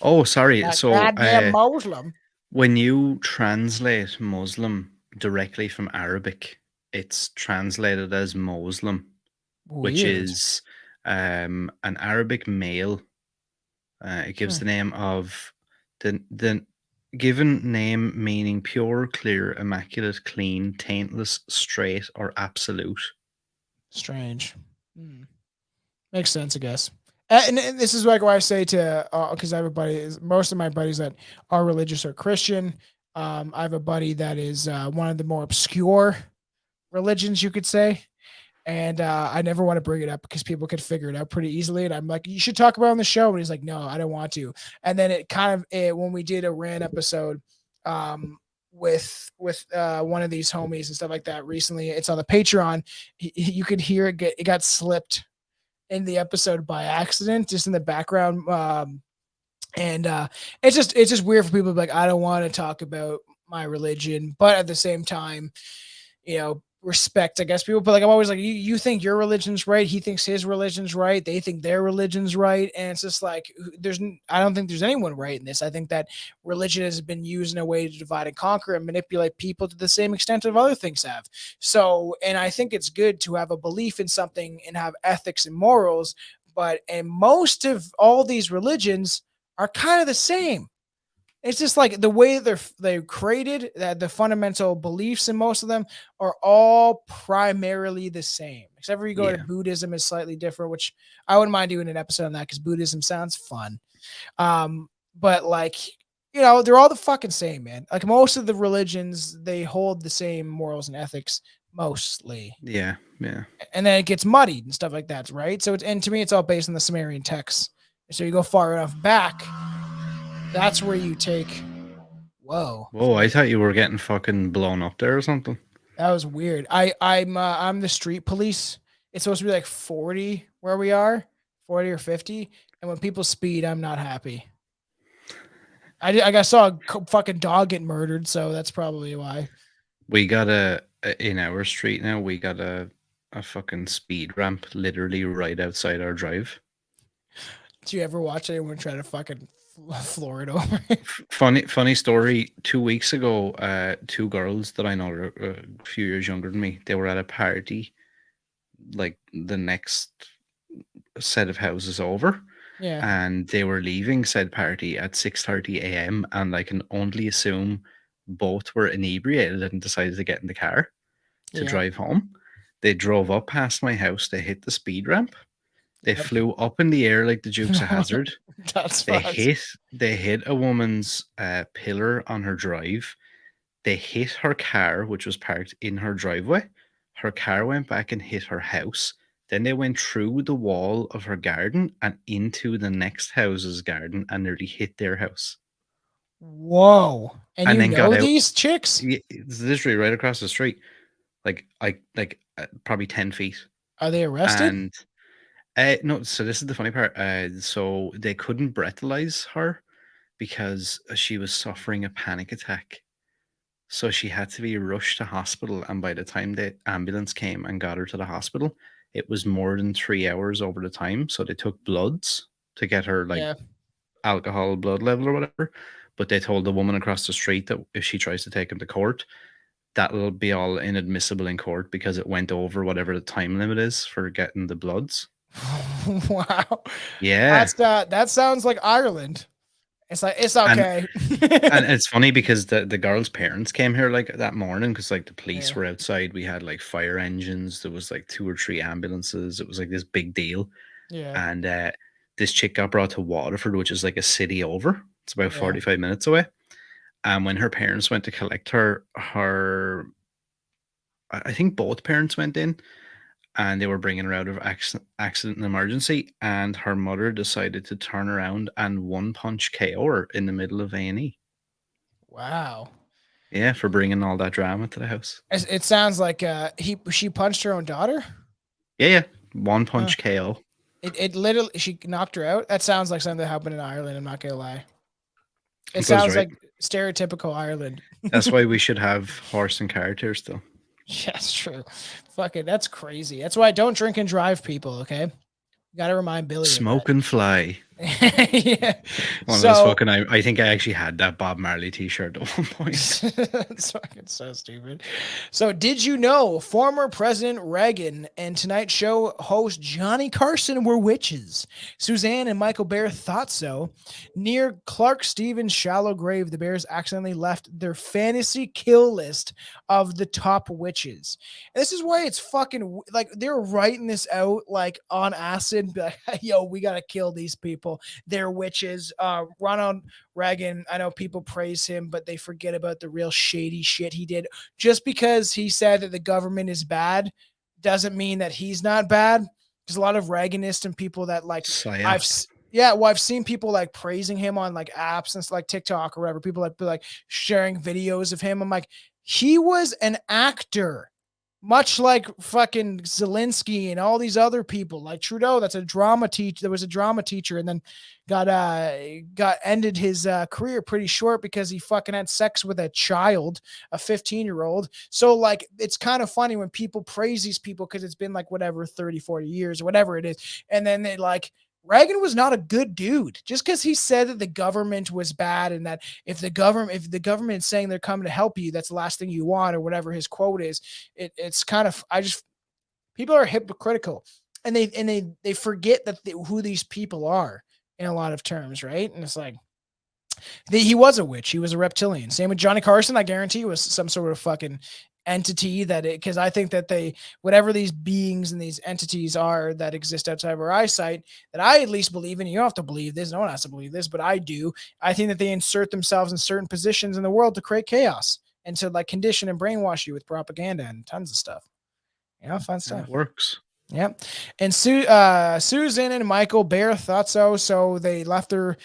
Oh, sorry. That So goddamn Muslim. when you translate Muslim directly from Arabic, it's translated as Muslim, which is an Arabic male. It gives the name of the given name meaning pure, clear, immaculate, clean, taintless, straight, or absolute. Strange. Makes sense, I guess. And this is like why I say to, because I have most of my buddies that are religious are Christian. I have a buddy that is one of the more obscure religions, you could say. And I never want to bring it up because people could figure it out pretty easily. And I'm like, you should talk about it on the show. And he's like, no, I don't want to. And then it kind of, when we did a rant episode with one of these homies and stuff like that recently, it's on the Patreon. You could hear it got slipped in the episode by accident, just in the background. And it's just weird for people to be like, I don't want to talk about my religion, but at the same time, respect, I guess, people. But like, I'm always like, you think your religion's right, he thinks his religion's right, they think their religion's right, and it's just like, I don't think there's anyone right in this. I think that religion has been used in a way to divide and conquer and manipulate people to the same extent of other things have. So, and I think it's good to have a belief in something and have ethics and morals, and most of all these religions are kind of the same. It's just like the way they're created, that the fundamental beliefs in most of them are all primarily the same. Except for you go to Buddhism is slightly different, which I wouldn't mind doing an episode on that because Buddhism sounds fun. But like, they're all the fucking same, man. Like most of the religions, they hold the same morals and ethics. mostly. Yeah, yeah. And then it gets muddied and stuff like that, right? So and to me, it's all based on the Sumerian texts. So you go far enough back, that's where you take. Whoa, Whoa, I thought you were getting fucking blown up there or something. that was weird. I'm the street police. It's supposed to be like 40 where we are, 40 or 50, and when people speed, I'm not happy. I saw a fucking dog get murdered, so that's probably why. We got in our street now. We got a fucking speed ramp literally right outside our drive. Do you ever watch anyone try to fucking floor it over? Funny story. 2 weeks ago, two girls that I know are a few years younger than me. They were at a party, like the next set of houses over, Yeah, and they were leaving said party at 6:30 a.m. And I can only assume both were inebriated and decided to get in the car to yeah. drive home. They drove up past my house. They hit the speed ramp. They Yep. flew up in the air like the Dukes of Hazzard. That's They fucked. hit a woman's pillar on her drive. They hit her car, which was parked in her driveway. Her car went back and hit her house. Then they went through the wall of her garden and into the next house's garden and nearly hit their house. Whoa! And And you then got know out. these chicks? It's literally right across the street, like probably 10 feet. Are they arrested? And no, so this is the funny part. So they couldn't breathalyze her because she was suffering a panic attack. So she had to be rushed to hospital. And by the time the ambulance came and got her to the hospital, it was more than 3 hours over the time. So they took bloods to get her like Yeah. alcohol blood level or whatever. But they told the woman across the street that if she tries to take him to court, that'll be all inadmissible in court because it went over whatever the time limit is for getting the bloods. Wow. Yeah. That sounds like Ireland. It's like it's okay. And it's funny because the girl's parents came here like that morning because like the police Yeah. were outside. We had like fire engines. There was like 2 or 3 ambulances. It was like this big deal. Yeah. And this chick got brought to Waterford, which is like a city over. It's about Yeah. 45 minutes away. And when her parents went to collect her, I think both parents went in and they were bringing her out of accident and emergency. And her mother decided to turn around and one punch KO her in the middle of A&E. Wow. Yeah, for bringing all that drama to the house. It sounds like she punched her own daughter. Yeah. One punch KO. It literally she knocked her out. That sounds like something that happened in Ireland. I'm not gonna lie. It Because, sounds right, like stereotypical Ireland. that's why we should have horse and car here still. Yeah, that's true. Fuck it, that's crazy. That's why I don't drink and drive, people. Okay, you got to remind Billy. Smoke and fly. Yeah. One of those fucking. I think I actually had that Bob Marley T-shirt at one point. It's fucking so stupid. So, did you know former President Reagan and Tonight Show host Johnny Carson were witches? Suzanne and Michael Bear thought so. Near Clark Stevens' shallow grave, the Bears accidentally left their fantasy kill list of the top witches. And this is why it's fucking like they're writing this out like on acid. Be like, yo, we gotta kill these people. They're witches. Ronald Reagan, I know people praise him, but they forget about the real shady shit he did. Just because he said that the government is bad doesn't mean that he's not bad. There's a lot of Reaganists and people that like I've seen people like praising him on like apps and stuff like TikTok or whatever. People like sharing videos of him. I'm like, he was an actor. Much like fucking Zelensky and all these other people, like Trudeau, that's a drama teacher. There was a drama teacher, and then got ended his career pretty short because he fucking had sex with a child, a 15-year-old. So like, it's kind of funny when people praise these people because it's been like whatever 30, 40 years or whatever it is, and then they like. Reagan was not a good dude. Just because he said that the government was bad and that if the government is saying they're coming to help you, that's the last thing you want or whatever his quote is. It's kind of people are hypocritical and they forget that who these people are in a lot of terms, right? And it's like he was a witch. He was a reptilian. Same with Johnny Carson. I guarantee he was some sort of fucking entity because I think that whatever these beings and these entities are that exist outside of our eyesight, that I at least believe in. You don't have to believe this. No one has to believe this, but I do. I think that they insert themselves in certain positions in the world to create chaos. and to like condition and brainwash you with propaganda and tons of stuff. Fun stuff. It works. Yep. And Suzan and Michael Bear thought so. So they left their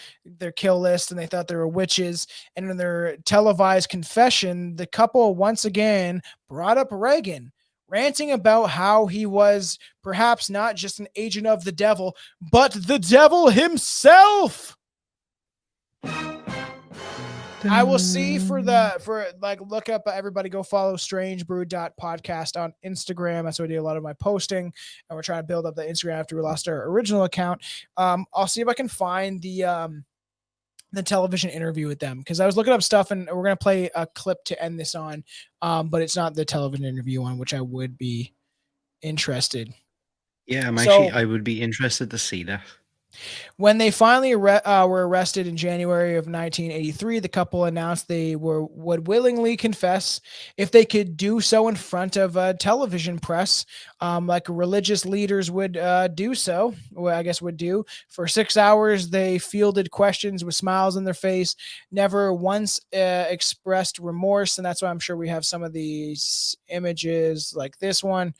kill list and they thought they were witches. And in their televised confession, the couple once again brought up Reagan, ranting about how he was perhaps not just an agent of the devil, but the devil himself. I will see for look up, everybody go follow strangebrew.podcast on Instagram. That's where I do a lot of my posting, and we're trying to build up the Instagram after we lost our original account. I'll see if I can find the television interview with them, because I was looking up stuff, and we're going to play a clip to end this on, but it's not the television interview one, which I would be interested. Yeah, I would be interested to see that. When they finally were arrested in January of 1983, the couple announced they would willingly confess if they could do so in front of a television press, like religious leaders would do so. Well, I guess would do. For 6 hours, they fielded questions with smiles on their face, never once expressed remorse, and that's why I'm sure we have some of these images, like this one.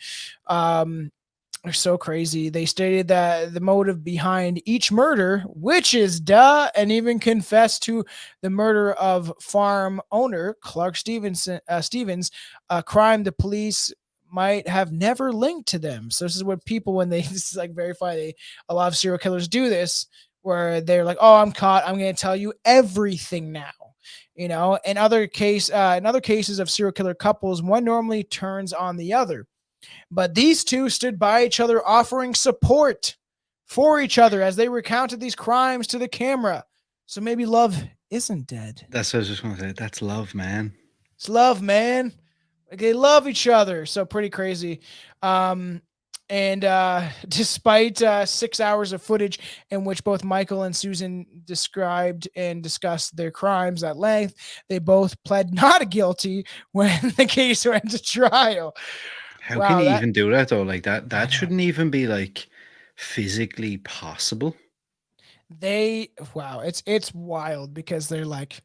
They're so crazy. They stated that the motive behind each murder, which is and even confessed to the murder of farm owner Clark Stevens, a crime the police might have never linked to them. So this is what people, when they this is like verify, a lot of serial killers do this, where they're like, "Oh, I'm caught. I'm going to tell you everything now." In other cases of serial killer couples, one normally turns on the other. But these two stood by each other, offering support for each other as they recounted these crimes to the camera. So maybe love isn't dead. That's what I was just going to say. That's love, man. It's love, man. Like, they love each other. So pretty crazy. And despite 6 hours of footage in which both Michael and Suzan described and discussed their crimes at length, they both pled not guilty when the case went to trial. How can you even do that though? Like that shouldn't even be like physically possible. It's wild, because they're like,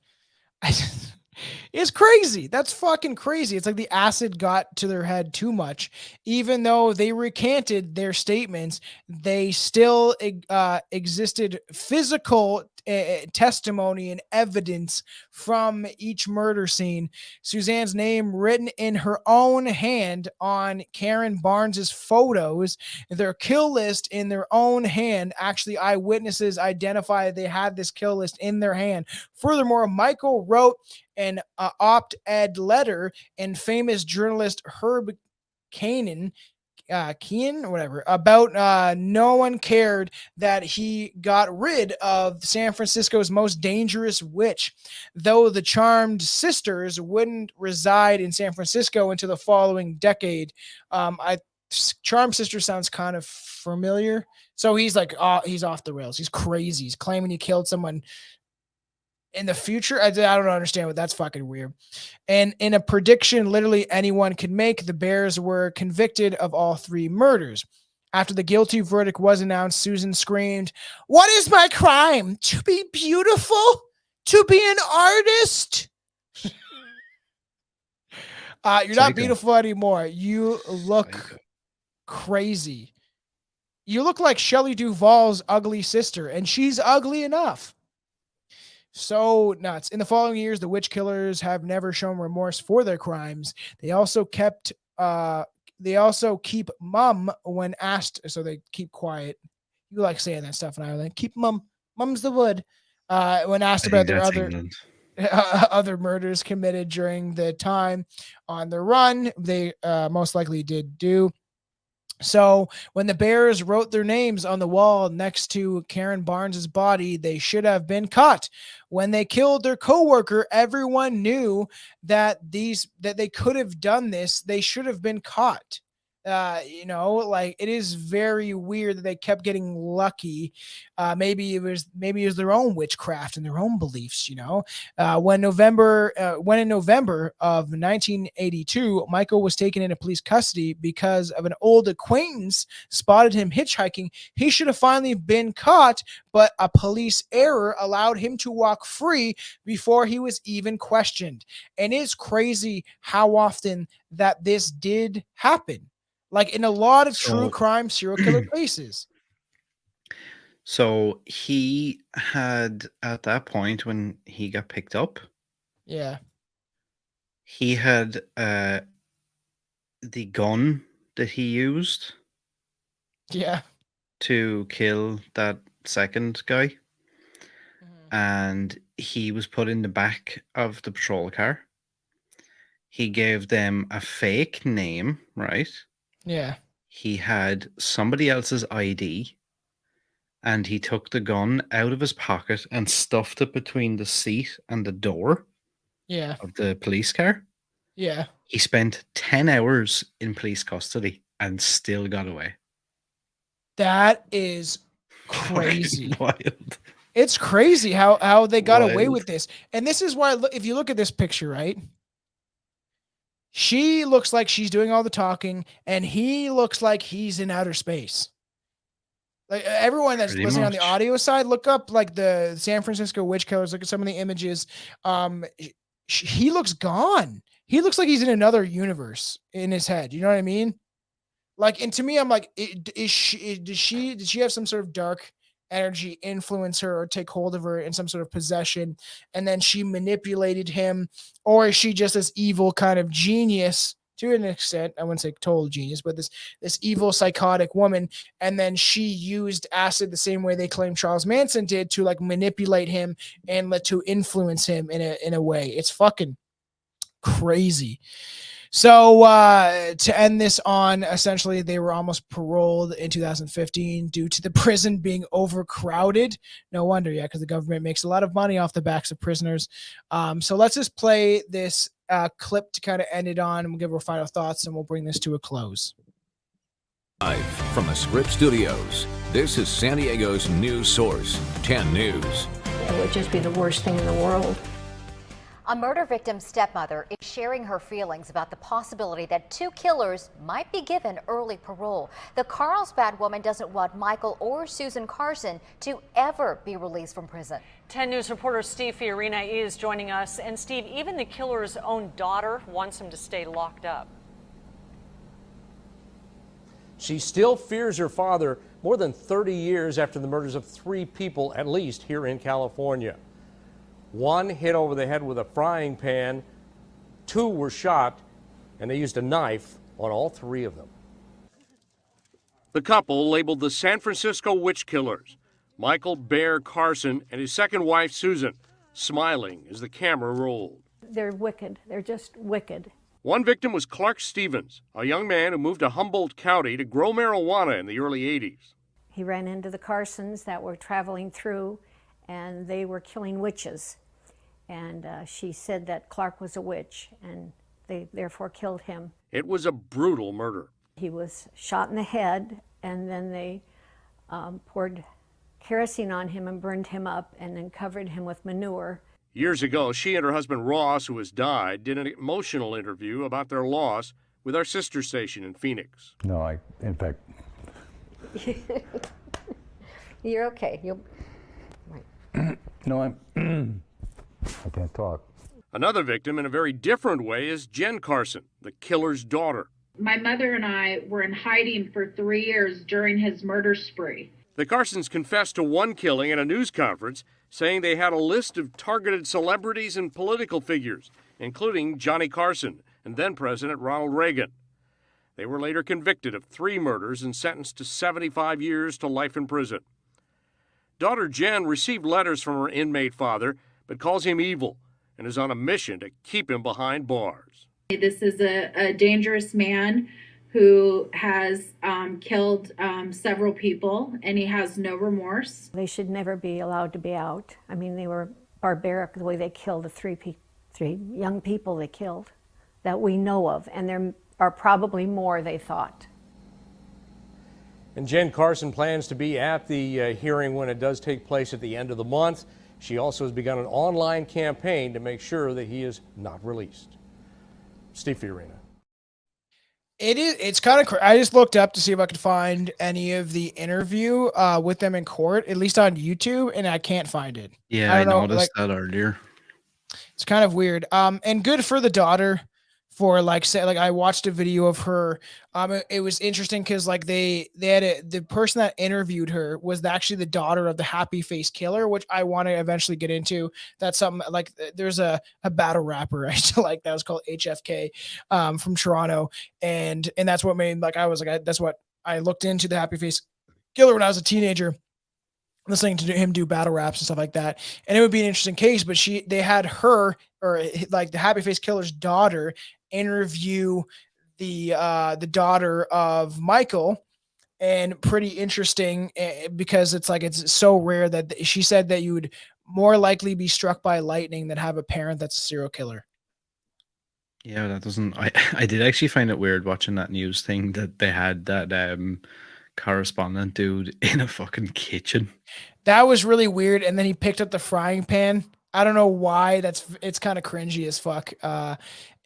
it's crazy. That's fucking crazy. It's like the acid got to their head too much. Even though they recanted their statements, they still existed physical testimony and evidence from each murder scene. Suzanne's name written in her own hand on Karen Barnes's photos, their kill list in their own hand. Actually, eyewitnesses identified they had this kill list in their hand. Furthermore, Michael wrote an op-ed letter, and famous journalist Herb Keenan or whatever, about no one cared that he got rid of San Francisco's most dangerous witch, though the Charmed sisters wouldn't reside in San Francisco until the following decade. Charmed Sister sounds kind of familiar. So he's like, he's off the rails. He's crazy. He's claiming he killed someone in the future. I don't understand, but that's fucking weird. And in a prediction literally anyone could make, the Bears were convicted of all three murders. After the guilty verdict was announced, Suzan screamed, "What is my crime? To be beautiful? To be an artist?" You're not beautiful anymore. You look crazy. You look like Shelley Duvall's ugly sister, and she's ugly enough. So nuts. In the following years, the witch killers have never shown remorse for their crimes. They also keep mum when asked, so they keep quiet. You like saying that stuff in Ireland. Keep mum. Mum's the wood. When asked about their other murders committed during the time on the run, they most likely did do. So when the Bears wrote their names on the wall next to Karen Barnes's body, they should have been caught. When they killed their coworker, everyone knew that they could have done this. They should have been caught. Like it is very weird that they kept getting lucky. Maybe it was their own witchcraft and their own beliefs. When in November of 1982, Michael was taken into police custody because of an old acquaintance spotted him hitchhiking. He should have finally been caught, but a police error allowed him to walk free before he was even questioned. And it's crazy how often that this did happen. Like in a lot of true crime serial killer cases. So he had, at that point when he got picked up, Yeah. he had the gun that he used Yeah. to kill that second guy. And he was put in the back of the patrol car. He gave them a fake name, right? Yeah. He had somebody else's ID, and he took the gun out of his pocket and stuffed it between the seat and the door of the police car. Yeah. He spent 10 hours in police custody and still got away. That is crazy. Wild. It's crazy how they got away with this. And this is why, if you look at this picture, right? She looks like she's doing all the talking, and he looks like he's in outer space. Like everyone that's listening on the audio side, look up like the San Francisco witch killers. Look at some of the images. He looks gone. He looks like he's in another universe in his head. You know what I mean? Like, and to me, I'm like, did she have some sort of dark energy influence her or take hold of her in some sort of possession, and then she manipulated him? Or is she just this evil kind of genius to an extent? I wouldn't say total genius, but this evil psychotic woman, and then she used acid the same way they claim Charles Manson did to like manipulate him and to influence him in a way. It's fucking crazy. So to end this on, essentially, they were almost paroled in 2015 due to the prison being overcrowded. No wonder, because the government makes a lot of money off the backs of prisoners. So let's just play this clip to kind of end it on, and we'll give our final thoughts, and we'll bring this to a close. Live from the Script Studios, this is San Diego's news source, 10 News. It would just be the worst thing in the world. A murder victim's stepmother is sharing her feelings about the possibility that two killers might be given early parole. The Carlsbad woman doesn't want Michael or Suzan Carson to ever be released from prison. 10 News reporter Steve Fiorina is joining us. And Steve, even the killer's own daughter wants him to stay locked up. She still fears her father more than 30 years after the murders of 3 people, at least here in California. 1 hit over the head with a frying pan, 2 were shot, and they used a knife on all 3 of them. The couple, labeled the San Francisco Witch Killers, Michael Bear Carson and his second wife, Suzan, smiling as the camera rolled. They're wicked. They're just wicked. One victim was Clark Stevens, a young man who moved to Humboldt County to grow marijuana in the early 80s. He ran into the Carsons that were traveling through, and they were killing witches. And she said that Clark was a witch, and they therefore killed him. It was a brutal murder. He was shot in the head, and then they poured kerosene on him and burned him up, and then covered him with manure. Years ago, she and her husband Ross, who has died, did an emotional interview about their loss with our sister station in Phoenix. No, in fact... You're okay. No, I can't talk. Another victim in a very different way is Jen Carson, the killer's daughter. My mother and I were in hiding for 3 years during his murder spree. The Carsons confessed to one killing at a news conference, saying they had a list of targeted celebrities and political figures, including Johnny Carson and then-President Ronald Reagan. They were later convicted of 3 murders and sentenced to 75 years to life in prison. Daughter Jen received letters from her inmate father, but calls him evil and is on a mission to keep him behind bars. This is a dangerous man who has killed several people, and he has no remorse. They should never be allowed to be out. I mean, they were barbaric the way they killed the 3 young people they killed that we know of, and there are probably more, they thought. And Jen Carson plans to be at the hearing when it does take place at the end of the month. She also has begun an online campaign to make sure that he is not released. Steve Fiorina. It's kind of, I just looked up to see if I could find any of the interview with them in court, at least on YouTube, and I can't find it. Yeah, I I don't know, noticed like, that earlier. it's kind of weird. And good for the daughter for I watched a video of her. It was interesting because like they had the person that interviewed her was actually the daughter of the happy face killer, which I want to eventually get into. That's something like there's a battle rapper I used to like that was called HFK from Toronto. And that's what made that's what I looked into the happy face killer when I was a teenager, listening to him do battle raps and stuff like that. And it would be an interesting case, but they had her, or like the happy face killer's daughter, interview the daughter of Michael. And pretty interesting because it's so rare that she said that you would more likely be struck by lightning than have a parent that's a serial killer. Yeah, that doesn't. I did actually find it weird watching that news thing that they had that correspondent dude in a fucking kitchen. That was really weird. And then he picked up the frying pan. I don't know why. It's kind of cringy as fuck.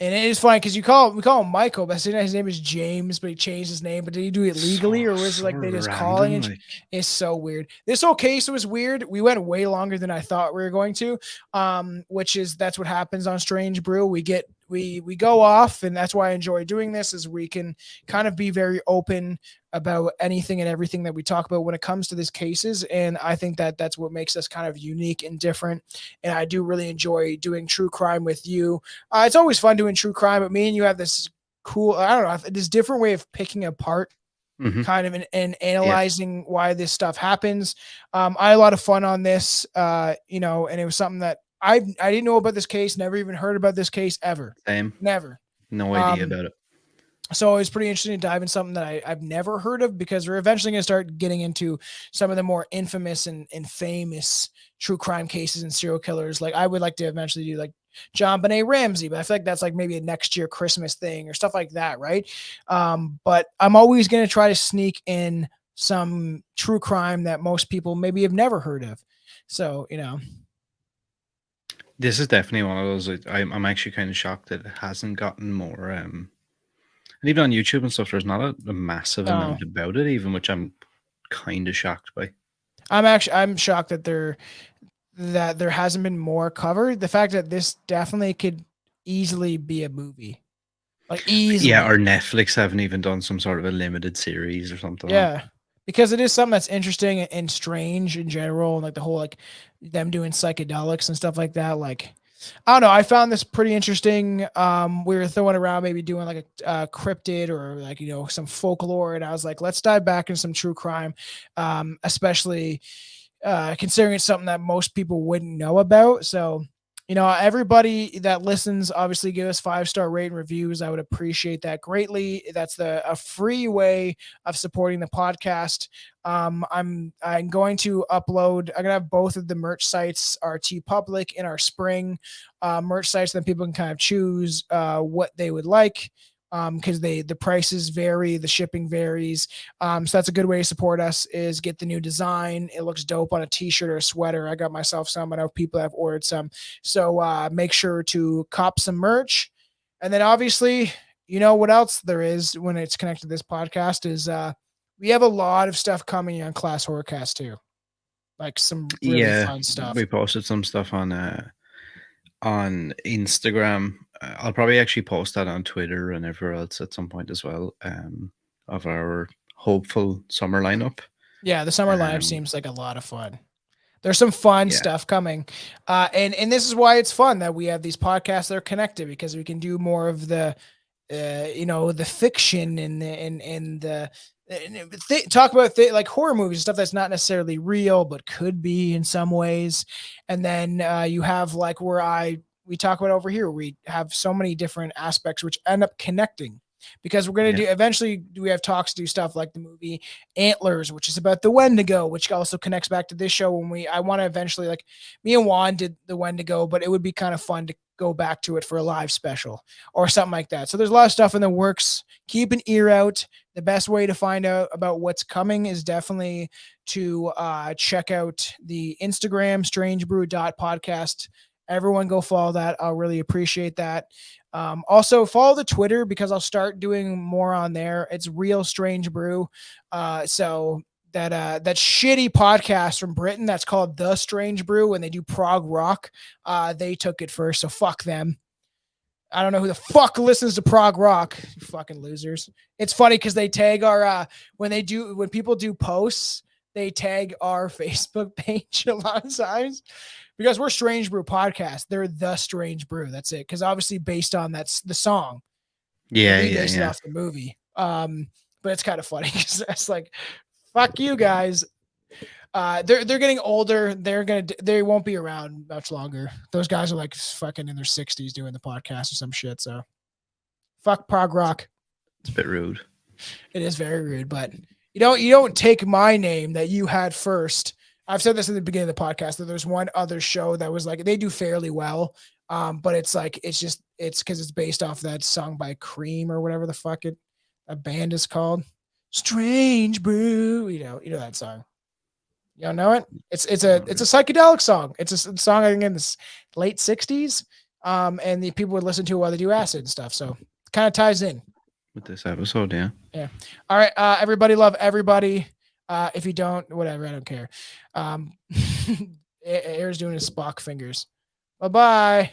And it is funny because we call him Michael, but his name is James, but he changed his name. But did he do it legally, or was it like they just calling it? It's so weird. This whole case was weird. We went way longer than I thought we were going to. That's what happens on Strange Brew. We go off, and that's why I enjoy doing this, is we can kind of be very open about anything and everything that we talk about when it comes to these cases. And I think that that's what makes us kind of unique and different. And I do really enjoy doing true crime with you. It's always fun doing true crime, but me and you have this cool, I don't know, this different way of picking apart kind of and analyzing why this stuff happens. I had a lot of fun on this, and it was something that I didn't know about this case, never even heard about this case ever. Same. Never. No idea about it. So it's pretty interesting to dive in something that I've never heard of, because we're eventually going to start getting into some of the more infamous and famous true crime cases and serial killers. Like I would like to eventually do like John Benet Ramsey, but I feel like that's like maybe a next year Christmas thing or stuff like that. Right. But I'm always going to try to sneak in some true crime that most people maybe have never heard of. So, This is definitely one of those. I'm actually kind of shocked that it hasn't gotten more. And even on YouTube and stuff, there's not a massive amount about it, even, which I'm kind of shocked by. I'm shocked that there hasn't been more covered. The fact that this definitely could easily be a movie, like easily. Yeah, or Netflix haven't even done some sort of a limited series or something. Yeah, because it is something that's interesting and strange in general, and like the whole like them doing psychedelics and stuff like that. Like, I don't know. I found this pretty interesting. We were throwing around maybe doing like a cryptid or like, some folklore. And I was like, let's dive back into some true crime, especially considering it's something that most people wouldn't know about. So, everybody that listens, obviously give us 5-star rate and reviews. I would appreciate that greatly. That's a free way of supporting the podcast. I'm going to upload. I'm gonna have both of the merch sites, our TeePublic and our Spring merch sites. Then people can kind of choose what they would like. Because the prices vary, the shipping varies. So that's a good way to support us, is get the new design. It looks dope on a t-shirt or a sweater. I got myself some. I know people have ordered some. So make sure to cop some merch. And then obviously, what else there is when it's connected to this podcast is we have a lot of stuff coming on Class Horrorcast too. Like some really fun stuff. We posted some stuff on Instagram. I'll probably actually post that on Twitter and everywhere else at some point as well, of our hopeful summer lineup. Yeah, the summer lineup seems like a lot of fun. There's some fun stuff coming. And this is why it's fun that we have these podcasts that are connected, because we can do more of the the fiction and talk about like horror movies and stuff that's not necessarily real but could be in some ways. And then you have like where we talk about over here, we have so many different aspects which end up connecting, because we're going to do eventually we have talks to do stuff like the movie Antlers, which is about the Wendigo, which also connects back to this show. I want to eventually, like, me and Juan did the Wendigo, but it would be kind of fun to go back to it for a live special or something like that. So there's a lot of stuff in the works. Keep an ear out. The best way to find out about what's coming is definitely to check out the Instagram, strangebrew.podcast. Everyone go follow that. I'll really appreciate that. Also follow the Twitter because I'll start doing more on there. It's Real Strange Brew. So that shitty podcast from Britain that's called The Strange Brew, when they do prog rock, they took it first. So fuck them. I don't know who the fuck listens to prog rock. You fucking losers. It's funny because they tag our when people do posts, they tag our Facebook page a lot of times. Because we're Strange Brew podcast, they're The Strange Brew. That's it. Because obviously based on that's the song. Yeah, based it off the movie. But it's kind of funny because that's like, fuck you guys. They're getting older. They won't be around much longer. Those guys are like fucking in their 60s doing the podcast or some shit. So fuck prog rock. It's a bit rude. It is very rude, but you don't take my name that you had first. I've said this at the beginning of the podcast that there's one other show that was like, they do fairly well. But it's like, it's because it's based off that song by Cream or whatever the fuck a band is called. Strange Brew. You know that song. You don't know it? It's a psychedelic song. It's a song I think in the late 60s. And the people would listen to it while they do acid and stuff. So it kind of ties in with this episode, yeah. Yeah. All right. Everybody love everybody. If you don't, whatever, I don't care. Air's doing his Spock fingers. Bye-bye.